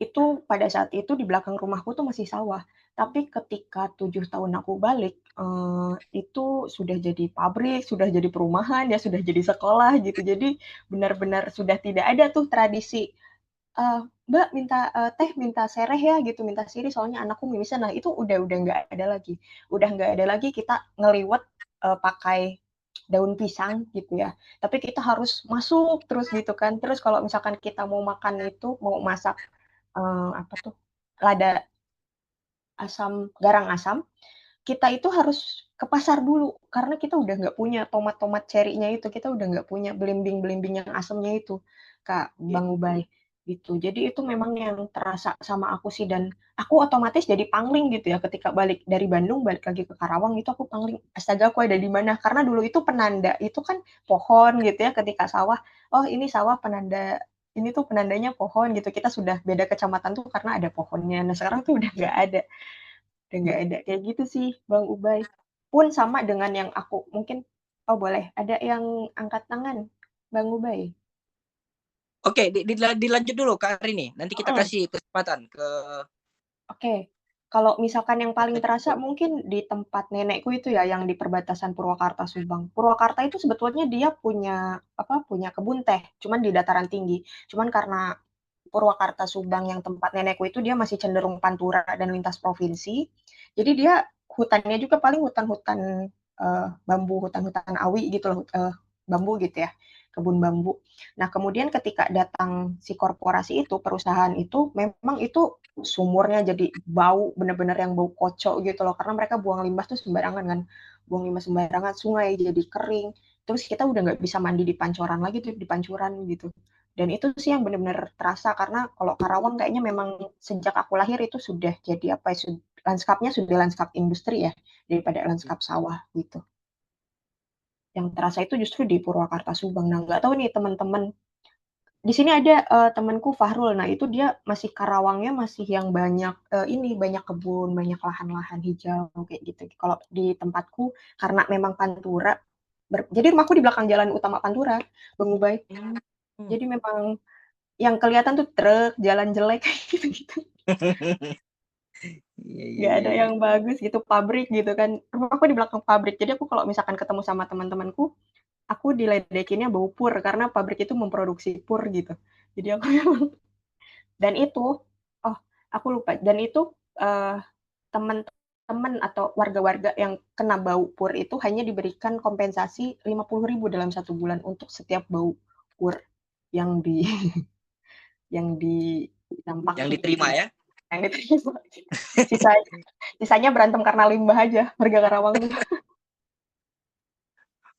Itu pada saat itu di belakang rumahku tuh masih sawah. Tapi ketika 7 tahun aku balik, itu sudah jadi pabrik, sudah jadi perumahan, ya sudah jadi sekolah gitu. Jadi benar-benar sudah tidak ada tuh tradisi Mbak minta teh minta sereh ya gitu minta siri soalnya anakku mimisan nah itu udah nggak ada lagi udah nggak ada lagi kita ngeliwet pakai daun pisang gitu ya tapi kita harus masuk terus gitu kan terus kalau misalkan kita mau makan itu mau masak apa tuh lada garang asam kita itu harus ke pasar dulu karena kita udah nggak punya tomat-tomat cerinya itu kita udah nggak punya belimbing-belimbing yang asemnya itu Kak Bang Ubay gitu jadi itu memang yang terasa sama aku sih dan aku otomatis jadi pangling gitu ya ketika balik dari Bandung balik lagi ke Karawang itu aku pangling astaga aku ada di mana karena dulu itu penanda itu kan pohon gitu ya ketika sawah oh ini sawah penanda ini tuh penandanya pohon gitu kita sudah beda kecamatan tuh karena ada pohonnya nah sekarang tuh udah nggak ada kayak gitu sih Bang Ubay pun sama dengan yang aku mungkin oh boleh ada yang angkat tangan Bang Ubay. Oke, dilanjut dulu Kak Rini. Nanti kita Mm-mm. kasih kesempatan ke Oke kalau misalkan yang paling terasa mungkin di tempat nenekku itu ya yang di perbatasan Purwakarta Subang Purwakarta itu sebetulnya dia punya kebun teh cuman di dataran tinggi cuman karena Purwakarta Subang yang tempat nenekku itu dia masih cenderung pantura dan lintas provinsi. Jadi dia hutannya juga paling hutan-hutan bambu, hutan-hutan awi gitu loh, bambu gitu ya, kebun bambu. Nah, kemudian ketika datang si korporasi itu, perusahaan itu memang itu sumurnya jadi bau bener-bener yang bau kocok gitu loh karena mereka buang limbah tuh sembarangan kan. Buang limbah sembarangan, sungai jadi kering. Terus kita udah nggak bisa mandi di pancoran lagi tuh di pancuran gitu. Dan itu sih yang benar-benar terasa karena kalau Karawang kayaknya memang sejak aku lahir itu sudah jadi apa ya, lanskapnya sudah lanskap industri ya daripada lanskap sawah gitu. Yang terasa itu justru di Purwakarta Subang. Nah, nggak tahu nih teman-teman. Di sini ada temanku Fahrul. Nah, itu dia masih Karawangnya masih yang banyak ini banyak kebun, banyak lahan-lahan hijau kayak gitu. Kalau di tempatku karena memang Pantura, jadi rumahku di belakang jalan utama Pantura, Bang Ubay. Jadi memang yang kelihatan tuh truk, jalan jelek kayak gitu-gitu. Iya, iya, Nggak iya, ada iya. yang bagus gitu, pabrik gitu kan. Rumahku di belakang pabrik. Jadi aku kalau misalkan ketemu sama teman-temanku, aku diledekinnya bau pur karena pabrik itu memproduksi pur gitu. Jadi aku dan itu oh, aku lupa. Dan itu eh, teman-teman atau warga-warga yang kena bau pur itu hanya diberikan kompensasi 50.000 dalam 1 bulan untuk setiap bau pur yang di yang Yang didampakin diterima ya. yang diterima. Sisa sisanya berantem karena limbah aja warga Karawang tuh.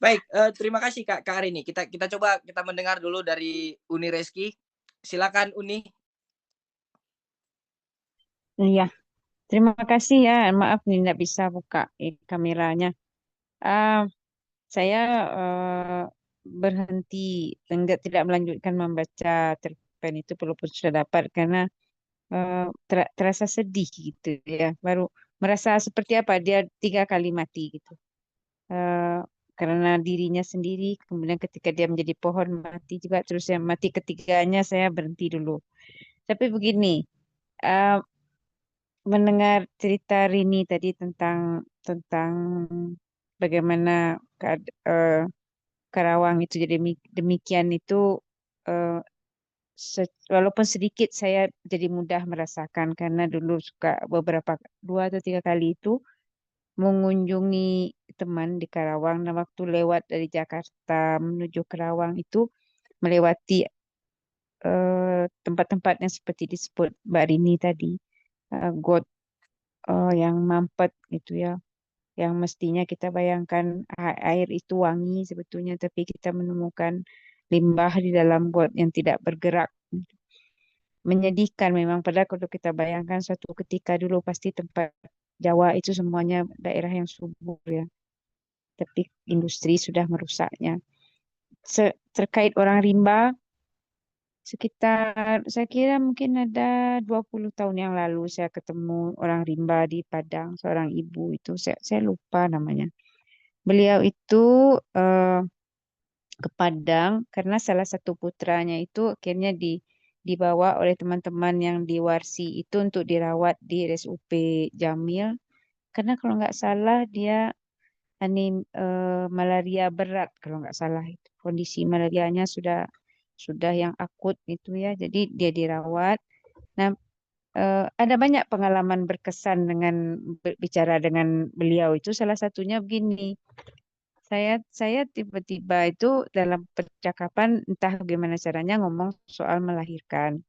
Baik, terima kasih Kak Rini. Kita coba kita mendengar dulu dari Uni Reski. Silakan Uni. Iya, terima kasih ya. Maaf nih tidak bisa buka kameranya. Ah, saya berhenti tidak melanjutkan membaca cerpen itu walaupun sudah dapat karena terasa sedih gitu ya. Baru merasa seperti apa dia 3 kali mati gitu. Eh, karena dirinya sendiri, kemudian ketika dia menjadi pohon mati juga, terus yang mati ketiganya saya berhenti dulu. Tapi begini, eh, mendengar cerita Rini tadi tentang bagaimana Karawang itu jadi demikian itu, eh, walaupun sedikit saya jadi mudah merasakan karena dulu suka beberapa 2 atau 3 kali itu mengunjungi teman di Karawang. Dan waktu lewat dari Jakarta menuju Karawang itu melewati tempat-tempat yang seperti disebut Mbak Rini tadi, got yang mampet gitu ya, yang mestinya kita bayangkan air itu wangi sebetulnya, tapi kita menemukan limbah di dalam got yang tidak bergerak. Menyedihkan memang, padahal kalau kita bayangkan suatu ketika dulu pasti tempat Jawa itu semuanya daerah yang subur ya, tapi industri sudah merusaknya. Terkait orang rimba, sekitar saya kira mungkin ada 20 tahun yang lalu saya ketemu orang rimba di Padang, seorang ibu itu saya lupa namanya. Beliau itu eh, ke Padang karena salah satu putranya itu akhirnya dibawa oleh teman-teman yang di Warsi itu untuk dirawat di RSUP Jamil, karena kalau nggak salah dia malaria berat, kalau nggak salah itu kondisi malarianya sudah yang akut gitu ya, jadi dia dirawat. Nah, ada banyak pengalaman berkesan dengan berbicara dengan beliau itu, salah satunya begini. Saya tiba-tiba itu dalam percakapan entah bagaimana caranya ngomong soal melahirkan.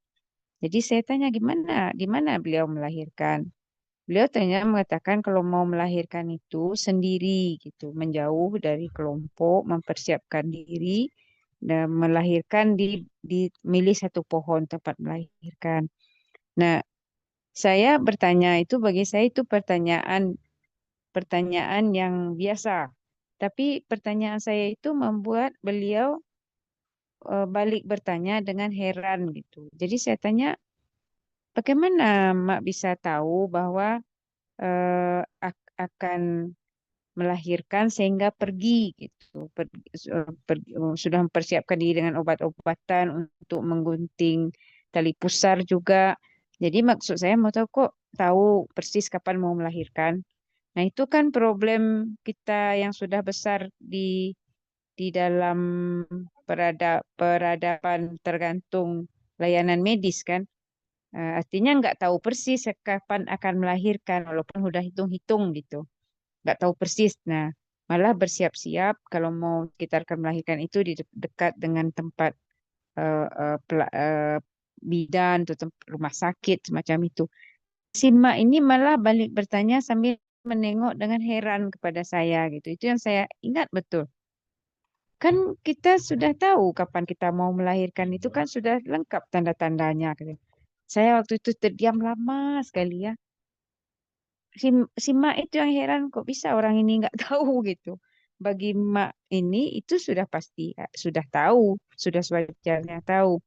Jadi saya tanya di mana beliau melahirkan. Beliau ternyata mengatakan kalau mau melahirkan itu sendiri gitu, menjauh dari kelompok, mempersiapkan diri dan melahirkan di milih satu pohon tempat melahirkan. Nah, saya bertanya itu, bagi saya itu pertanyaan yang biasa. Tapi pertanyaan saya itu membuat beliau balik bertanya dengan heran gitu. Jadi saya tanya, bagaimana Mak bisa tahu bahwa akan melahirkan sehingga pergi gitu, sudah mempersiapkan diri dengan obat-obatan untuk menggunting tali pusar juga. Jadi maksud saya mau tahu kok tahu persis kapan mau melahirkan. Nah, itu kan problem kita yang sudah besar di dalam peradaban tergantung layanan medis kan. Artinya nggak tahu persis kapan akan melahirkan walaupun udah hitung-hitung gitu. Nggak tahu persis. Nah, malah bersiap-siap kalau mau kita akan melahirkan itu di dekat dengan tempat bidan atau rumah sakit semacam itu. Si Mak ini malah balik bertanya sambil menengok dengan heran kepada saya gitu. Itu yang saya ingat betul. Kan kita sudah tahu kapan kita mau melahirkan, itu kan sudah lengkap tanda-tandanya, gitu. Saya waktu itu terdiam lama sekali ya. Si Mak itu yang heran kok bisa orang ini nggak tahu gitu. Bagi Mak ini itu sudah pasti sudah tahu, sudah sewajarnya tahu.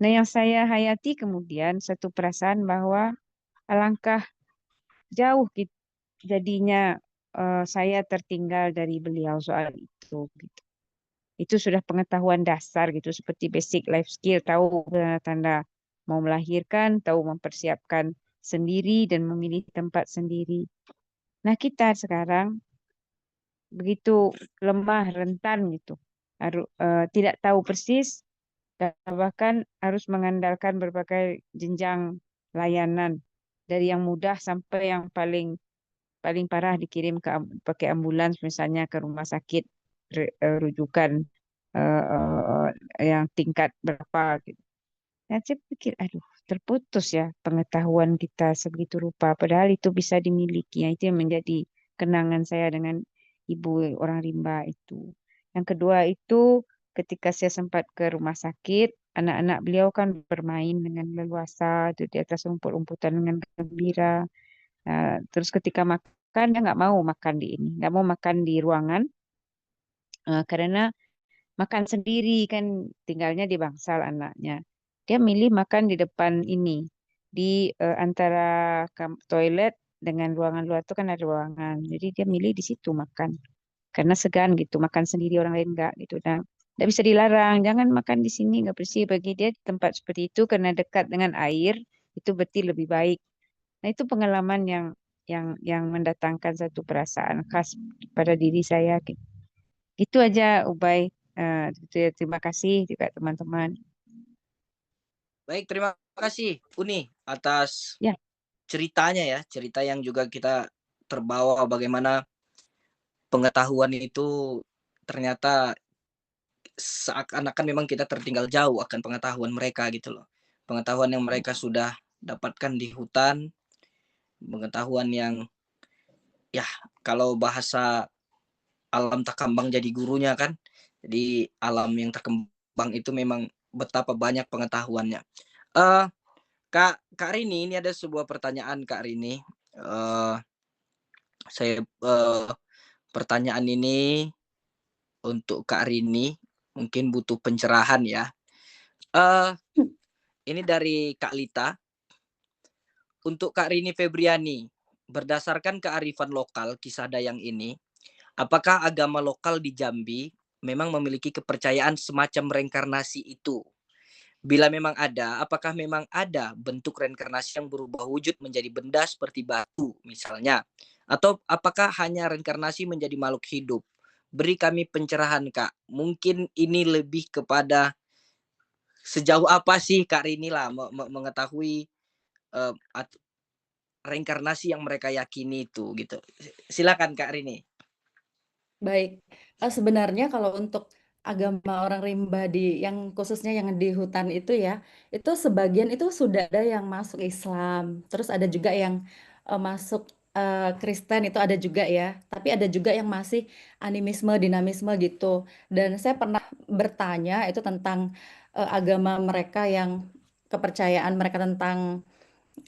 Nah, yang saya hayati kemudian satu perasaan bahwa alangkah jauh jadinya saya tertinggal dari beliau soal itu, gitu. Itu sudah pengetahuan dasar gitu, seperti basic life skill, tahu tanda-tanda mau melahirkan, tahu mempersiapkan sendiri dan memilih tempat sendiri. Nah, kita sekarang begitu lemah, rentan gitu. Tidak tahu persis dan bahkan harus mengandalkan berbagai jenjang layanan dari yang mudah sampai yang paling paling parah dikirim pakai ambulans misalnya ke rumah sakit rujukan yang tingkat berapa gitu. Nah, saya pikir, aduh, terputus ya pengetahuan kita sebegitu rupa. Padahal itu bisa dimiliki. Ya, itu yang menjadi kenangan saya dengan ibu orang rimba itu. Yang kedua itu ketika saya sempat ke rumah sakit, anak-anak beliau kan bermain dengan leluasa itu di atas rumput-rumputan dengan gembira. Nah, terus ketika makan, dia nggak mau makan di ini, nggak mau makan di ruangan karena makan sendiri kan, tinggalnya di bangsal anaknya. Dia milih makan di depan ini, di antara toilet dengan ruangan luar itu kan ada ruangan. Jadi dia milih di situ makan karena segan gitu, makan sendiri orang lain enggak gitu. Nah, Tidak bisa dilarang, jangan makan di sini nggak bersih. Bagi dia di tempat seperti itu karena dekat dengan air itu berarti lebih baik. Nah itu pengalaman yang mendatangkan satu perasaan khas pada diri saya. Gitu aja Ubay. Terima kasih juga teman-teman. Baik, terima kasih Uni atas Ya. ceritanya ya, cerita yang juga kita terbawa bagaimana pengetahuan itu ternyata seakan-akan memang kita tertinggal jauh akan pengetahuan mereka gitu loh. Pengetahuan yang mereka sudah dapatkan di hutan, pengetahuan yang ya kalau bahasa alam tak kembang jadi gurunya kan. Jadi alam yang terkembang itu memang betapa banyak pengetahuannya. Kak Rini, ini ada sebuah pertanyaan Kak Rini. Saya pertanyaan ini untuk Kak Rini mungkin butuh pencerahan ya. Ini dari Kak Lita. Untuk Kak Rini Febriani, berdasarkan kearifan lokal kisah Dayang ini, apakah agama lokal di Jambi memang memiliki kepercayaan semacam reinkarnasi itu? Bila memang ada, apakah memang ada bentuk reinkarnasi yang berubah wujud menjadi benda seperti batu misalnya? Atau apakah hanya reinkarnasi menjadi makhluk hidup? Beri kami pencerahan Kak. Mungkin ini lebih kepada sejauh apa sih Kak Rini lah mengetahui reinkarnasi yang mereka yakini itu gitu. Silakan Kak Rini. Baik, sebenarnya kalau untuk agama orang rimba yang khususnya yang di hutan itu ya, itu sebagian itu sudah ada yang masuk Islam, terus ada juga yang masuk Kristen itu ada juga ya, tapi ada juga yang masih animisme, dinamisme gitu. Dan saya pernah bertanya itu tentang agama mereka yang kepercayaan mereka tentang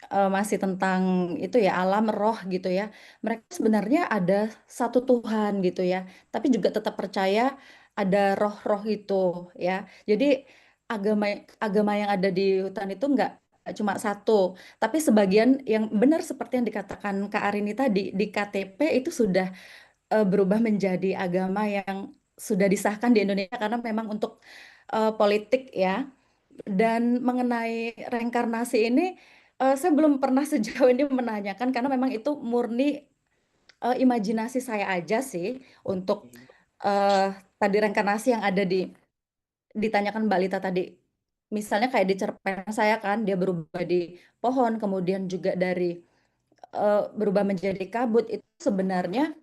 masih tentang itu ya alam roh gitu ya. Mereka sebenarnya ada satu Tuhan gitu ya, tapi juga tetap percaya ada roh-roh itu ya. Jadi agama agama yang ada di hutan itu nggak cuma satu, tapi sebagian yang benar seperti yang dikatakan Kak Arini tadi di KTP itu sudah berubah menjadi agama yang sudah disahkan di Indonesia karena memang untuk politik ya. Dan mengenai reinkarnasi ini, saya belum pernah sejauh ini menanyakan karena memang itu murni imajinasi saya aja sih untuk tadi reinkarnasi yang ada ditanyakan Mbak Lita tadi. Misalnya kayak di cerpen saya kan dia berubah di pohon, kemudian juga dari berubah menjadi kabut itu sebenarnya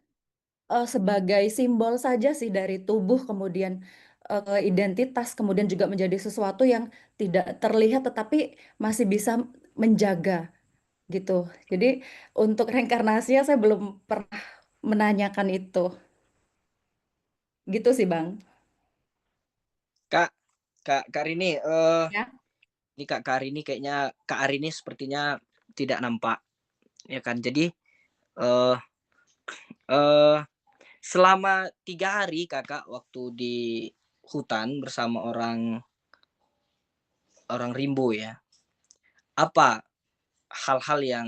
sebagai simbol saja sih dari tubuh, kemudian identitas, kemudian juga menjadi sesuatu yang tidak terlihat tetapi masih bisa menjaga gitu. Jadi untuk reinkarnasi saya belum pernah menanyakan itu. Gitu sih, Bang. Kak Rini, Ya. ini Kak Rini kayaknya Kak Rini sepertinya tidak nampak ya kan. Jadi eh eh selama 3 hari Kakak waktu di hutan bersama orang rimbo ya. Apa hal-hal yang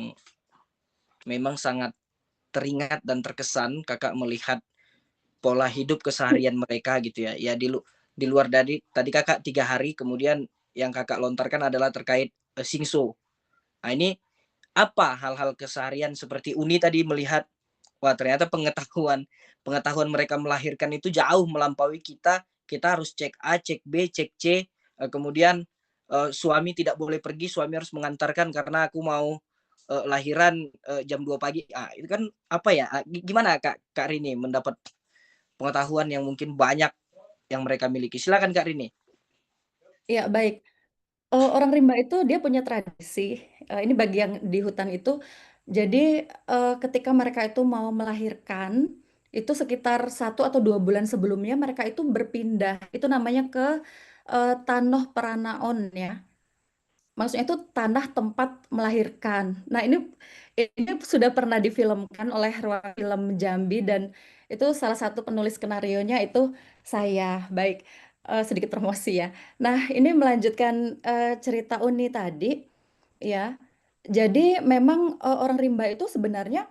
memang sangat teringat dan terkesan Kakak melihat pola hidup keseharian mereka gitu ya. Ya di luar dari tadi Kakak 3 hari, kemudian yang Kakak lontarkan adalah terkait singso. Nah ini apa hal-hal keseharian seperti Uni tadi melihat wah ternyata pengetahuan mereka melahirkan itu jauh melampaui kita. Kita harus cek A, cek B, cek C. Kemudian suami tidak boleh pergi, suami harus mengantarkan karena aku mau lahiran jam 2 pagi. Itu kan apa ya? Gimana Kak Rini mendapat pengetahuan yang mungkin banyak yang mereka miliki? Silakan Kak Rini. Ya, baik. Orang rimba itu dia punya tradisi, ini bagi yang di hutan itu, jadi ketika mereka itu mau melahirkan, itu sekitar 1 atau 2 bulan sebelumnya mereka itu berpindah, itu namanya ke Tanoh Peranaon ya. Maksudnya itu tanah tempat melahirkan. Nah ini sudah pernah difilmkan oleh Ruang Film Jambi dan itu salah satu penulis skenarionya itu saya. Baik, sedikit promosi ya. Nah ini melanjutkan cerita Uni tadi ya. Jadi memang orang rimba itu sebenarnya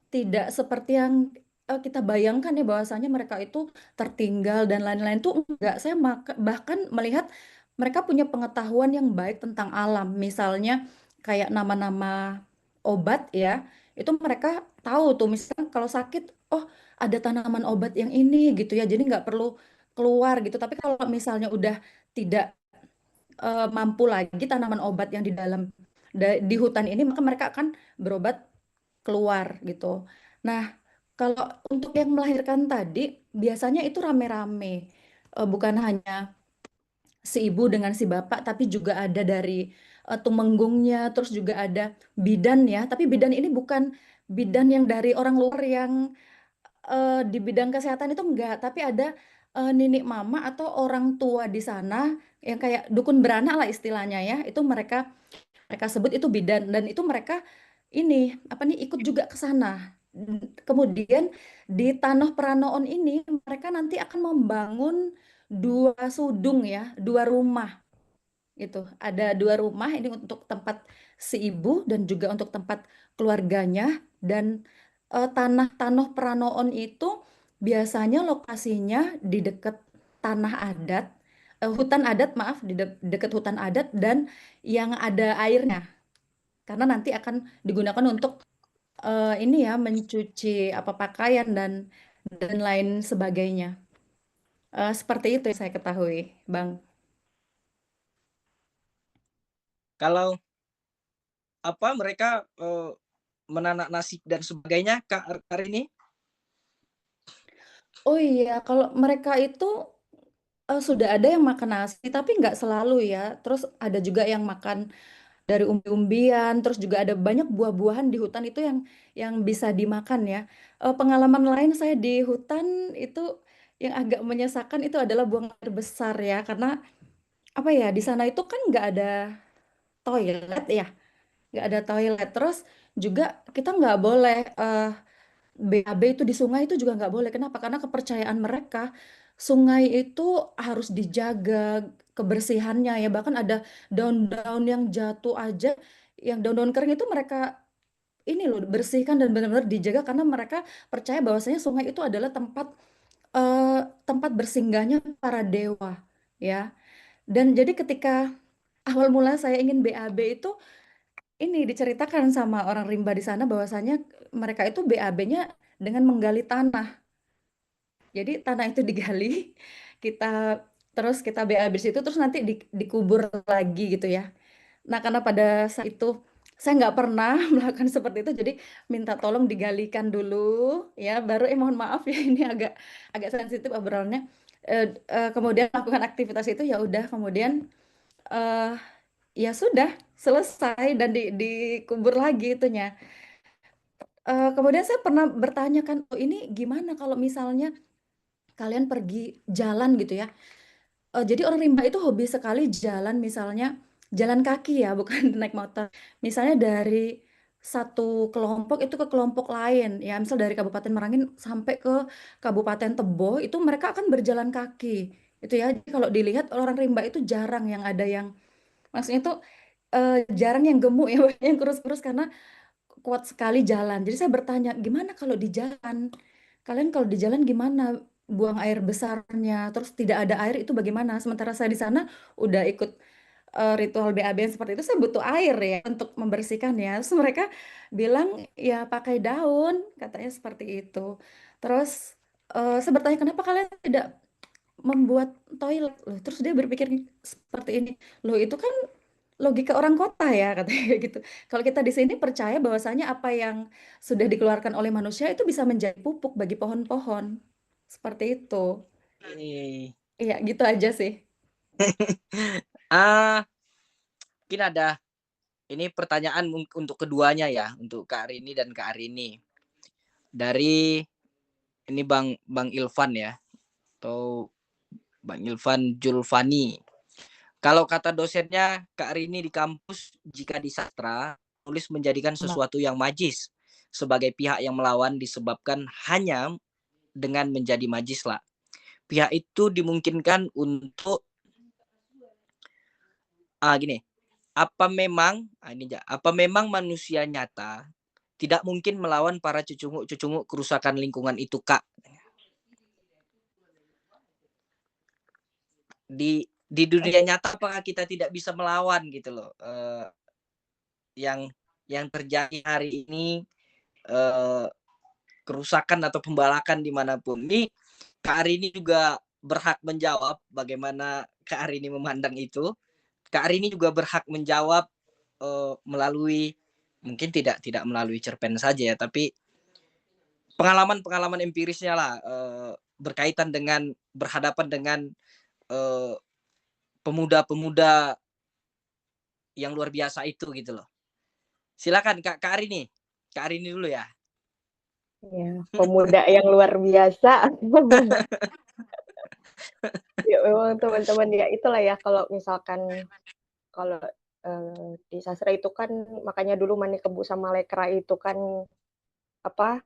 tidak seperti yang kita bayangkan ya bahwasanya mereka itu tertinggal dan lain-lain tuh enggak. Saya bahkan melihat mereka punya pengetahuan yang baik tentang alam. Misalnya kayak nama-nama obat ya, itu mereka tahu tuh misalnya kalau sakit, oh ada tanaman obat yang ini gitu ya. Jadi nggak perlu keluar gitu. Tapi kalau misalnya udah tidak mampu lagi tanaman obat yang di dalam di hutan ini, maka mereka akan berobat keluar gitu. Nah, kalau untuk yang melahirkan tadi, biasanya itu rame-rame. Bukan hanya si ibu dengan si bapak, tapi juga ada dari tumenggungnya, terus juga ada bidan ya. Tapi bidan ini bukan bidan yang dari orang luar yang di bidang kesehatan itu enggak, tapi ada nenek mama atau orang tua di sana yang kayak dukun beranak lah istilahnya ya. Itu mereka mereka sebut itu bidan dan itu mereka ini apa nih ikut juga ke sana. Kemudian di Tanah Pranoon ini mereka nanti akan membangun dua sudung ya, dua rumah gitu. Ada dua rumah ini untuk tempat si ibu dan juga untuk tempat keluarganya dan tanah-tanah Pranoon itu biasanya lokasinya di dekat tanah adat, hutan adat maaf, di dekat hutan adat dan yang ada airnya. Karena nanti akan digunakan untuk ini ya mencuci apa pakaian dan lain sebagainya. Seperti itu yang saya ketahui, Bang. Kalau apa mereka menanak nasi dan sebagainya, Kak Arini? Oh iya, kalau mereka itu sudah ada yang makan nasi, tapi nggak selalu ya. Terus ada juga yang makan dari umbi-umbian, terus juga ada banyak buah-buahan di hutan itu yang bisa dimakan ya. Pengalaman lain saya di hutan itu yang agak menyesakan itu adalah buang air besar ya, karena apa ya di sana itu kan nggak ada toilet ya, nggak ada toilet. Terus juga kita nggak boleh BAB itu di sungai itu juga nggak boleh. Kenapa? Karena kepercayaan mereka sungai itu harus dijaga kebersihannya ya. Bahkan ada daun-daun yang jatuh aja, yang daun-daun kering itu mereka ini loh bersihkan dan benar-benar dijaga karena mereka percaya bahwasanya sungai itu adalah tempat bersinggahnya para dewa ya. Dan jadi ketika awal mula saya ingin BAB itu ini diceritakan sama orang rimba di sana bahwasanya mereka itu BAB-nya dengan menggali tanah. Jadi tanah itu digali, kita terus kita BAB di situ terus nanti dikubur lagi gitu ya. Nah, karena pada saat itu saya nggak pernah melakukan seperti itu, jadi minta tolong digalikan dulu ya, baru mohon maaf ya ini agak agak sensitif obrolannya. Kemudian melakukan aktivitas itu ya udah kemudian eh ya sudah selesai dan dikubur lagi itunya. Kemudian saya pernah bertanya kan, oh ini gimana kalau misalnya kalian pergi jalan gitu ya. Jadi orang rimba itu hobi sekali jalan misalnya jalan kaki ya, bukan naik motor. Misalnya dari satu kelompok itu ke kelompok lain ya, misal dari Kabupaten Merangin sampai ke Kabupaten Tebo itu mereka akan berjalan kaki. Itu ya. Jadi kalau dilihat orang rimba itu jarang yang ada yang maksudnya tuh jarang yang gemuk ya, yang kurus-kurus karena kuat sekali jalan. Jadi saya bertanya, gimana kalau di jalan? Kalian kalau di jalan gimana? Buang air besarnya, terus tidak ada air itu bagaimana? Sementara saya di sana udah ikut ritual BAB yang seperti itu, saya butuh air ya untuk membersihkan ya. Terus mereka bilang ya pakai daun, katanya seperti itu. Terus saya bertanya kenapa kalian tidak membuat toilet loh? Terus dia berpikir seperti ini, loh itu kan logika orang kota ya katanya gitu. Kalau kita di sini percaya bahwasanya apa yang sudah dikeluarkan oleh manusia itu bisa menjadi pupuk bagi pohon-pohon. Seperti itu. Oke. Iya, gitu aja sih. Ah, mungkin ada ini pertanyaan untuk keduanya ya, untuk Kak Arini dan Kak Arini. Dari ini Bang Ilvan ya, atau Bang Ilvan Julfani. Kalau kata dosennya Kak Arini di kampus, jika di sastra, tulis menjadikan sesuatu yang majis sebagai pihak yang melawan disebabkan hanya dengan menjadi majis lah. Pihak itu dimungkinkan untuk gini, apa memang manusia nyata tidak mungkin melawan para cucunguk kerusakan lingkungan itu, Kak. Di dunia nyata apakah kita tidak bisa melawan gitu loh, yang terjadi hari ini, kerusakan atau pembalakan dimanapun. Ini Kak Arini juga berhak menjawab bagaimana Kak Arini memandang itu. Kak Arini juga berhak menjawab melalui mungkin tidak melalui cerpen saja ya, tapi pengalaman empirisnya lah, berkaitan dengan berhadapan dengan pemuda-pemuda yang luar biasa itu gitu loh. Silakan Kak Arini. Kak Arini dulu ya. Ya, pemuda yang luar biasa. Ya memang teman-teman ya itulah ya kalau misalkan kalau di sastra itu kan makanya dulu Manikebu sama Lekra itu kan apa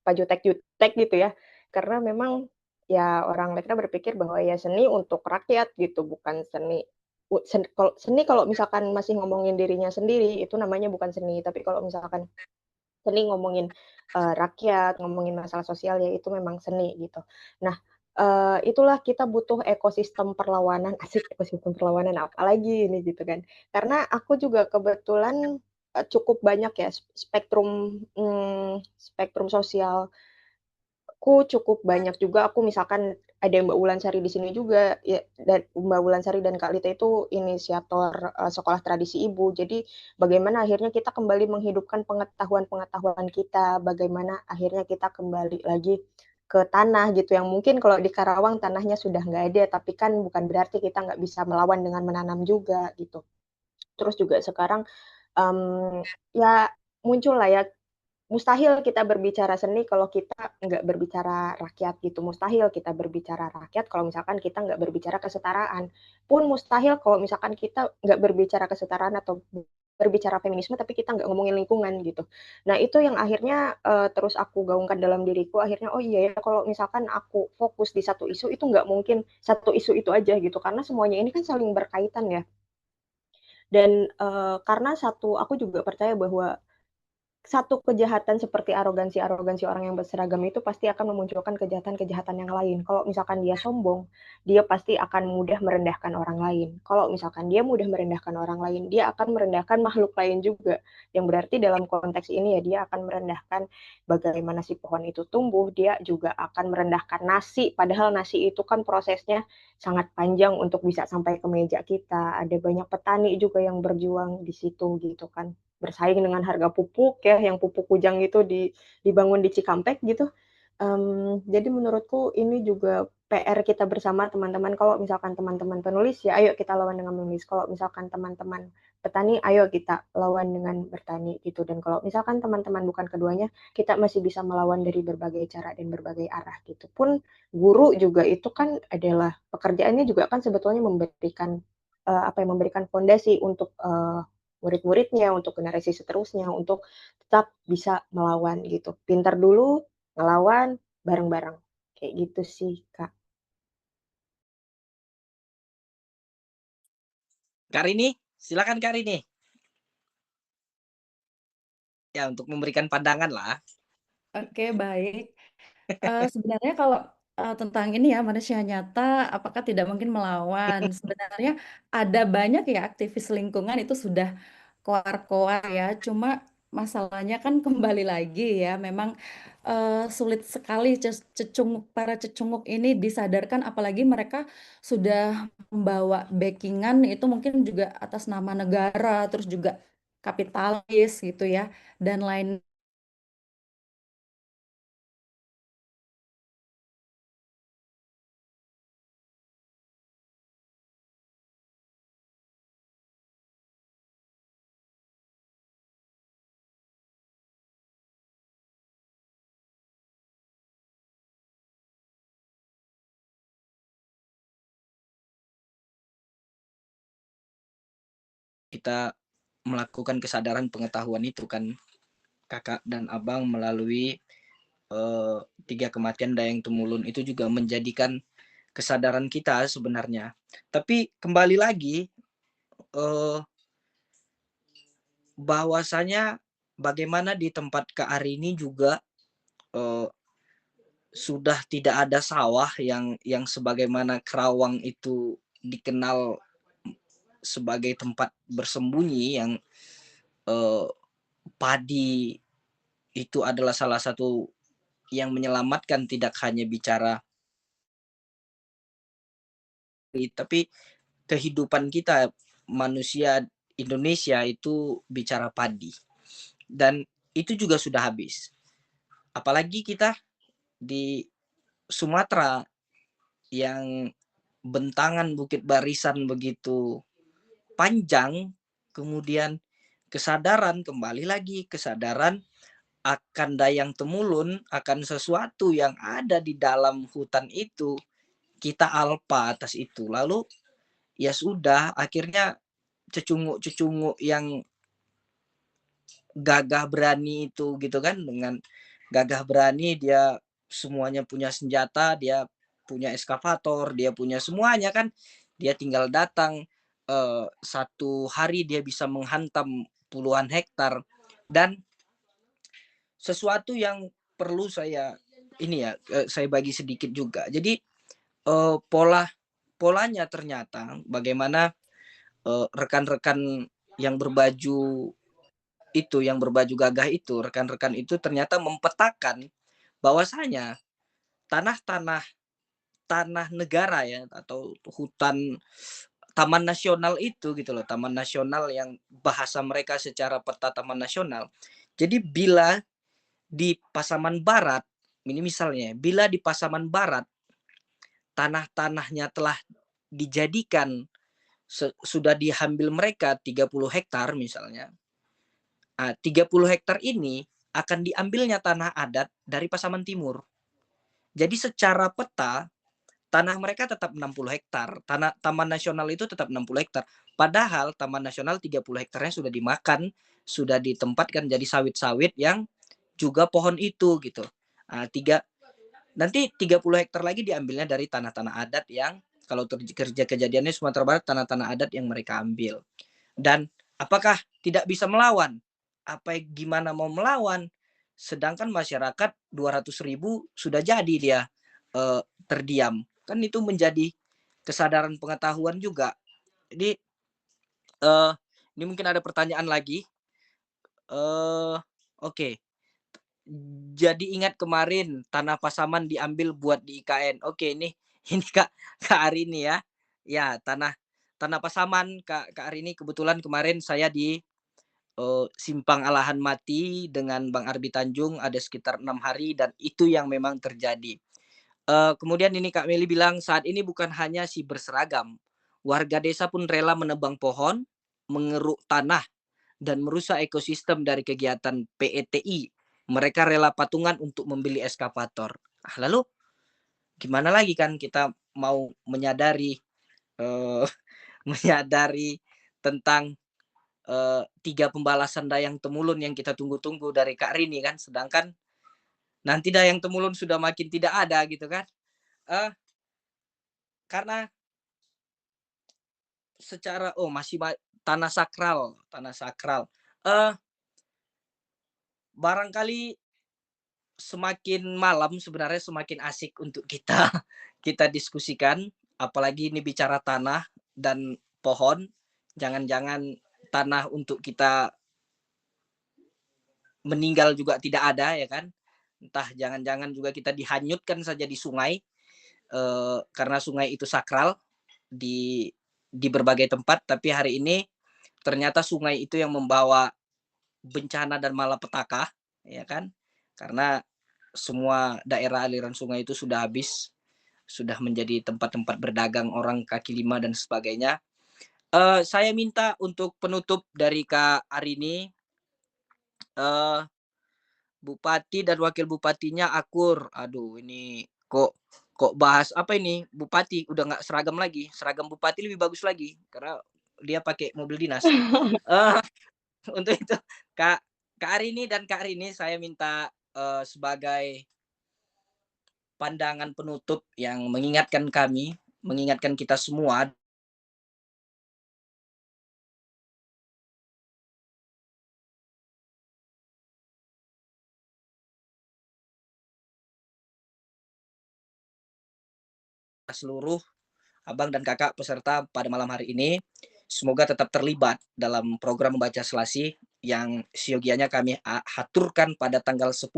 pajutek-jutek gitu ya. Karena memang ya orang Lekra berpikir bahwa ya seni untuk rakyat gitu, bukan seni kalau misalkan masih ngomongin dirinya sendiri itu namanya bukan seni, tapi kalau misalkan seni ngomongin, rakyat, ngomongin masalah sosial, ya itu memang seni gitu. Nah, itulah kita butuh ekosistem perlawanan, asik ekosistem perlawanan apalagi ini gitu kan. Karena aku juga kebetulan, cukup banyak ya spektrum sosial aku cukup banyak juga, aku misalkan ada Mbak Wulansari di sini juga, ya dan Mbak Wulansari dan Kak Lita itu inisiator, sekolah tradisi ibu. Jadi bagaimana akhirnya kita kembali menghidupkan pengetahuan-pengetahuan kita, bagaimana akhirnya kita kembali lagi ke tanah gitu, yang mungkin kalau di Karawang tanahnya sudah nggak ada, tapi kan bukan berarti kita nggak bisa melawan dengan menanam juga gitu. Terus juga sekarang, ya muncullah ya mustahil kita berbicara seni kalau kita nggak berbicara rakyat gitu. Mustahil kita berbicara rakyat kalau misalkan kita nggak berbicara kesetaraan. Pun mustahil kalau misalkan kita nggak berbicara kesetaraan atau berbicara feminisme tapi kita nggak ngomongin lingkungan gitu. Nah itu yang akhirnya terus aku gaungkan dalam diriku. Akhirnya oh iya ya kalau misalkan aku fokus di satu isu itu nggak mungkin satu isu itu aja gitu karena semuanya ini kan saling berkaitan ya. Dan karena satu aku juga percaya bahwa satu kejahatan seperti arogansi orang yang berseragam itu pasti akan memunculkan kejahatan-kejahatan yang lain. Kalau misalkan dia sombong, dia pasti akan mudah merendahkan orang lain. Kalau misalkan dia mudah merendahkan orang lain, dia akan merendahkan makhluk lain juga. Yang berarti dalam konteks ini ya dia akan merendahkan bagaimana si pohon itu tumbuh, dia juga akan merendahkan nasi, padahal nasi itu kan prosesnya sangat panjang untuk bisa sampai ke meja kita. Ada banyak petani juga yang berjuang di situ gitu kan bersaing dengan harga pupuk ya, yang pupuk Kujang itu dibangun di Cikampek gitu. Jadi menurutku ini juga PR kita bersama teman-teman. Kalau misalkan teman-teman penulis ya ayo kita lawan dengan menulis. Kalau misalkan teman-teman petani, ayo kita lawan dengan bertani gitu. Dan kalau misalkan teman-teman bukan keduanya, kita masih bisa melawan dari berbagai cara dan berbagai arah gitu. Pun guru juga itu kan adalah pekerjaannya juga kan sebetulnya memberikan memberikan fondasi untuk murid-muridnya, untuk generasi seterusnya, untuk tetap bisa melawan gitu. Pintar dulu, ngelawan bareng-bareng. Kayak gitu sih, Kak. Kak Arini, silakan Kak Arini. Ya untuk memberikan pandangan lah. Oke, baik. Sebenarnya kalau tentang ini ya manusia nyata, apakah tidak mungkin melawan? Sebenarnya ada banyak ya aktivis lingkungan itu sudah koar-koar ya. Cuma masalahnya kan kembali lagi ya, memang sulit sekali para cecunguk ini disadarkan, apalagi mereka sudah membawa backingan itu mungkin juga atas nama negara, terus juga kapitalis gitu ya, dan lain. Kita melakukan kesadaran pengetahuan itu kan kakak dan abang melalui 3 kematian Dayang Tumulun itu juga menjadikan kesadaran kita sebenarnya. Tapi kembali lagi bahwasanya bagaimana di tempat Kak Arini juga sudah tidak ada sawah yang sebagaimana Kerawang itu dikenal sebagai tempat bersembunyi, yang padi itu adalah salah satu yang menyelamatkan, tidak hanya bicara tapi kehidupan kita manusia Indonesia itu bicara padi, dan itu juga sudah habis. Apalagi kita di Sumatera yang bentangan bukit barisan begitu panjang, kemudian kembali lagi kesadaran akan dayang temulun, akan sesuatu yang ada di dalam hutan itu, kita alpa atas itu. Lalu ya sudah, akhirnya cecunguk-cecunguk yang gagah berani itu gitu kan, dengan gagah berani dia semuanya punya senjata, dia punya eskavator, dia punya semuanya kan, dia tinggal datang, satu hari dia bisa menghantam puluhan hektar. Dan sesuatu yang perlu saya ini ya, saya bagi sedikit juga. Jadi polanya ternyata bagaimana rekan-rekan yang berbaju gagah itu, rekan-rekan itu ternyata mempetakan bahwasanya tanah negara ya, atau hutan taman nasional itu gitu loh, taman nasional yang bahasa mereka secara peta taman nasional. Jadi bila di Pasaman Barat, ini misalnya, bila di Pasaman Barat tanah-tanahnya telah dijadikan sudah diambil mereka 30 hektar misalnya. 30 hektar ini akan diambilnya tanah adat dari Pasaman Timur. Jadi secara peta tanah mereka tetap 60 hektar. Taman nasional itu tetap 60 hektar. Padahal Taman Nasional 30 hektarnya sudah dimakan, sudah ditempatkan jadi sawit-sawit yang juga pohon itu gitu. Nanti 30 hektar lagi diambilnya dari tanah-tanah adat yang kalau terjadi kejadiannya Sumatera Barat, tanah-tanah adat yang mereka ambil. Dan apakah tidak bisa melawan? Gimana mau melawan? Sedangkan masyarakat 200.000 sudah jadi dia terdiam. Kan itu menjadi kesadaran pengetahuan juga. Jadi ini mungkin ada pertanyaan lagi. Oke. Jadi ingat kemarin tanah Pasaman diambil buat di IKN. Oke, ini Kak Arini ya. Ya, tanah Pasaman Kak Arini, kebetulan kemarin saya di Simpang Alahan Mati dengan Bang Arbi Tanjung ada sekitar 6 hari, dan itu yang memang terjadi. Kemudian ini Kak Meli bilang saat ini bukan hanya si berseragam, warga desa pun rela menebang pohon, mengeruk tanah, dan merusak ekosistem dari kegiatan PETI. Mereka rela patungan untuk membeli eskavator. Lalu gimana lagi kan kita mau menyadari tentang 3 pembalasan dayang temulun yang kita tunggu-tunggu dari Kak Rini kan, sedangkan nanti dayang temulun sudah makin tidak ada gitu kan. Karena secara masih tanah sakral. Barangkali semakin malam sebenarnya semakin asik untuk kita diskusikan, apalagi ini bicara tanah dan pohon. Jangan-jangan tanah untuk kita meninggal juga tidak ada ya kan. Entah jangan-jangan juga kita dihanyutkan saja di sungai, karena sungai itu sakral di berbagai tempat. Tapi hari ini ternyata sungai itu yang membawa bencana dan malapetaka ya kan, karena semua daerah aliran sungai itu sudah habis, sudah menjadi tempat-tempat berdagang orang kaki lima dan sebagainya. Saya minta untuk penutup dari Kak Arini, Bupati dan Wakil Bupatinya akur. Aduh, ini kok bahas apa ini? Bupati udah nggak seragam lagi. Seragam Bupati lebih bagus lagi karena dia pakai mobil dinas. Untuk itu Kak Arini dan Kak Rini saya minta sebagai pandangan penutup yang mengingatkan kita semua seluruh abang dan kakak peserta pada malam hari ini. Semoga tetap terlibat dalam program membaca selasi yang siogianya kami aturkan pada tanggal 10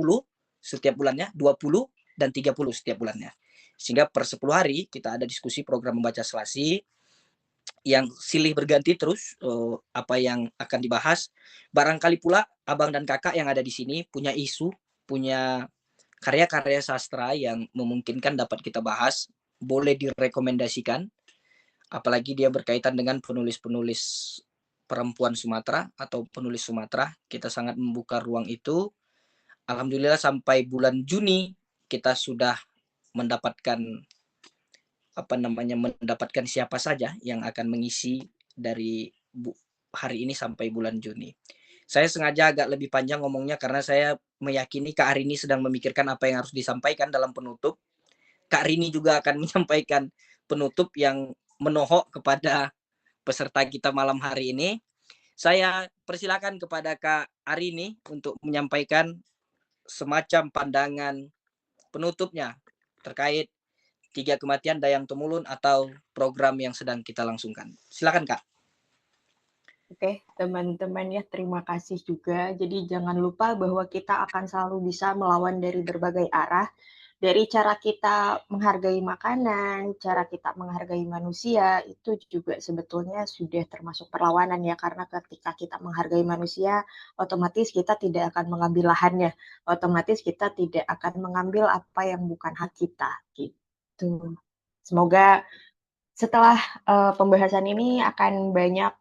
setiap bulannya, 20 dan 30 setiap bulannya. Sehingga per 10 hari kita ada diskusi program membaca selasi yang silih berganti terus apa yang akan dibahas. Barangkali pula abang dan kakak yang ada di sini punya isu, punya karya-karya sastra yang memungkinkan dapat kita bahas, boleh direkomendasikan. Apalagi dia berkaitan dengan penulis-penulis perempuan Sumatera atau penulis Sumatera, kita sangat membuka ruang itu. Alhamdulillah sampai bulan Juni kita sudah mendapatkan mendapatkan siapa saja yang akan mengisi dari hari ini sampai bulan Juni. Saya sengaja agak lebih panjang ngomongnya karena saya meyakini Kak Arini sedang memikirkan apa yang harus disampaikan dalam penutup. Kak Rini juga akan menyampaikan penutup yang menohok kepada peserta kita malam hari ini. Saya persilakan kepada Kak Arini untuk menyampaikan semacam pandangan penutupnya terkait 3 kematian Dayang Temulun atau program yang sedang kita langsungkan. Silakan Kak. Oke, teman-teman ya, terima kasih juga. Jadi jangan lupa bahwa kita akan selalu bisa melawan dari berbagai arah. Dari cara kita menghargai makanan, cara kita menghargai manusia, itu juga sebetulnya sudah termasuk perlawanan ya, karena ketika kita menghargai manusia, otomatis kita tidak akan mengambil lahannya, otomatis kita tidak akan mengambil apa yang bukan hak kita, gitu. Semoga setelah pembahasan ini akan banyak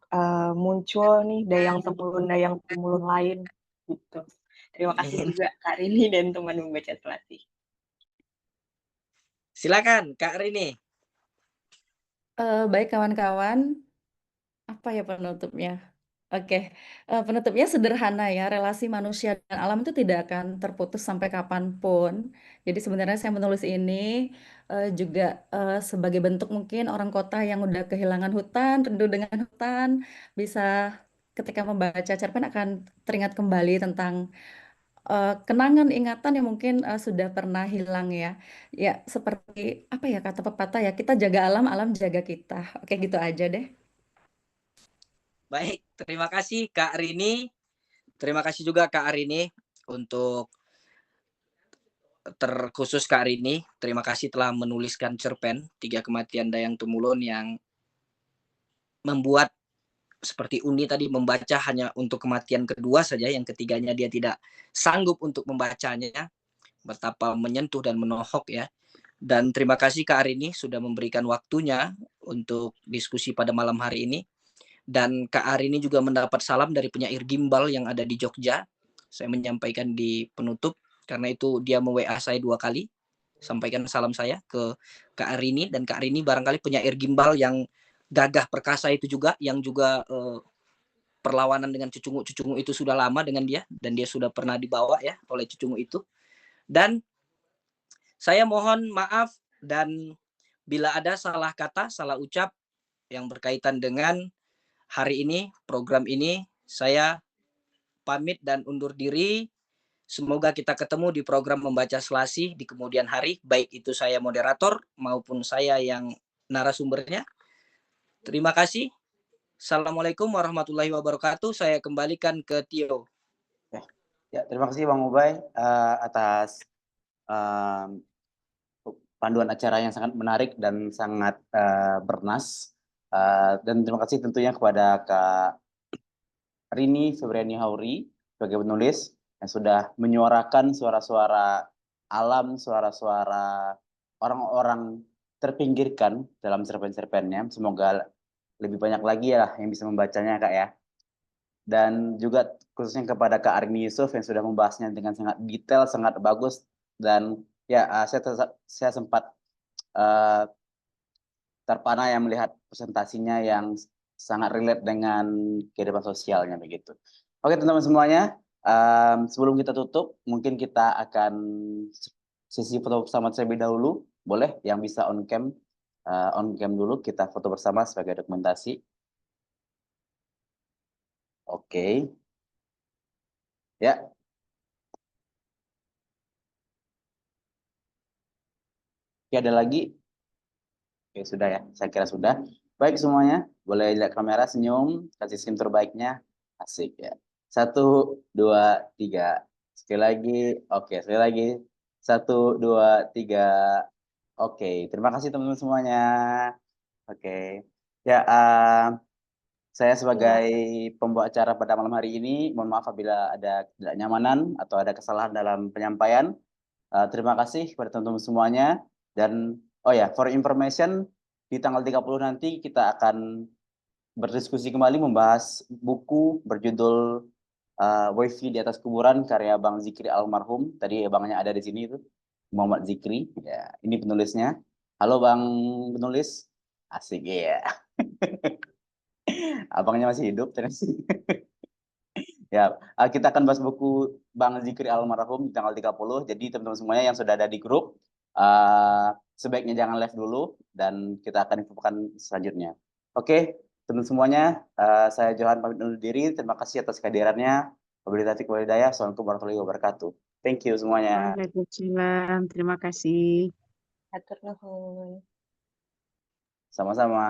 muncul nih dayang temulun lain, gitu. Terima kasih juga Kak Rini dan teman membaca selasi. Silakan Kak Rini. Baik kawan-kawan, apa ya penutupnya? Oke, penutupnya sederhana ya, relasi manusia dan alam itu tidak akan terputus sampai kapanpun. Jadi sebenarnya saya menulis ini juga sebagai bentuk mungkin orang kota yang udah kehilangan hutan, rindu dengan hutan, bisa ketika membaca cerpen akan teringat kembali tentang kenangan ingatan yang mungkin sudah pernah hilang ya. Ya seperti apa ya kata pepatah ya, kita jaga alam, alam jaga kita. Oke gitu aja deh. Baik, terima kasih Kak Rini. Terima kasih juga Kak Arini untuk terkhusus Kak Rini. Terima kasih telah menuliskan cerpen 3 kematian Dayang Temulun yang membuat seperti Uni tadi membaca hanya untuk kematian kedua saja, yang ketiganya dia tidak sanggup untuk membacanya. Betapa menyentuh dan menohok ya. Dan terima kasih Kak Arini sudah memberikan waktunya untuk diskusi pada malam hari ini. Dan Kak Arini juga mendapat salam dari penyair gimbal yang ada di Jogja. Saya menyampaikan di penutup karena itu dia me-WA saya 2 kali. Sampaikan salam saya ke Kak Arini, dan Kak Arini barangkali penyair gimbal yang gagah perkasa itu juga, yang juga perlawanan dengan cucungu itu sudah lama dengan dia, dan dia sudah pernah dibawa ya oleh cucungu itu. Dan saya mohon maaf dan bila ada salah kata, salah ucap yang berkaitan dengan hari ini, program ini, saya pamit dan undur diri. Semoga kita ketemu di program membaca selasi di kemudian hari, baik itu saya moderator maupun saya yang narasumbernya. Terima kasih. Assalamualaikum warahmatullahi wabarakatuh. Saya kembalikan ke Tio. Ya, terima kasih Bang Ubay atas panduan acara yang sangat menarik dan sangat bernas. Dan terima kasih tentunya kepada Kak Rini Febriani Hauri sebagai penulis yang sudah menyuarakan suara-suara alam, suara-suara orang-orang terpinggirkan dalam cerpen-cerpennya. Semoga lebih banyak lagi ya yang bisa membacanya Kak ya. Dan juga khususnya kepada Kak Arini Yusuf yang sudah membahasnya dengan sangat detail, sangat bagus. Dan ya saya sempat terpana yang melihat presentasinya yang sangat relate dengan kehidupan sosialnya begitu. Oke teman-teman semuanya, sebelum kita tutup, mungkin kita akan sesi foto bersama terlebih dahulu. Boleh yang bisa on cam dulu, kita foto bersama sebagai dokumentasi. Oke. Ya. Oke, ada lagi? Oke, sudah ya. Saya kira sudah. Baik semuanya, boleh lihat kamera, senyum, kasih senyum terbaiknya. Asik ya. 1, 2, 3. Sekali lagi. Oke, sekali lagi. 1, 2, 3. Oke, terima kasih teman-teman semuanya. Oke. Ya, saya sebagai pembawa acara pada malam hari ini, mohon maaf apabila ada ketidaknyamanan atau ada kesalahan dalam penyampaian. Terima kasih kepada teman-teman semuanya. Dan, oh ya, for information, di tanggal 30 nanti kita akan berdiskusi kembali membahas buku berjudul Wifi di atas Kuburan karya Bang Zikri almarhum. Tadi abangnya ada di sini itu, Muhammad Zikri. Ya, ini penulisnya. Halo Bang penulis. Asik ya. Abangnya masih hidup ternyata. Ya, kita akan bahas buku Bang Zikri almarhum di tanggal 30. Jadi teman-teman semuanya yang sudah ada di grup, sebaiknya jangan live dulu dan kita akan infokan selanjutnya. Oke, teman-teman semuanya, saya Johan pamit undur diri. Terima kasih atas kehadirannya. Wabillahi taufiq wal hidayah. Assalamualaikum warahmatullahi wabarakatuh. Thank you semuanya. Waalaikumsalam. Terima kasih. Hatur nuhun. Sama-sama.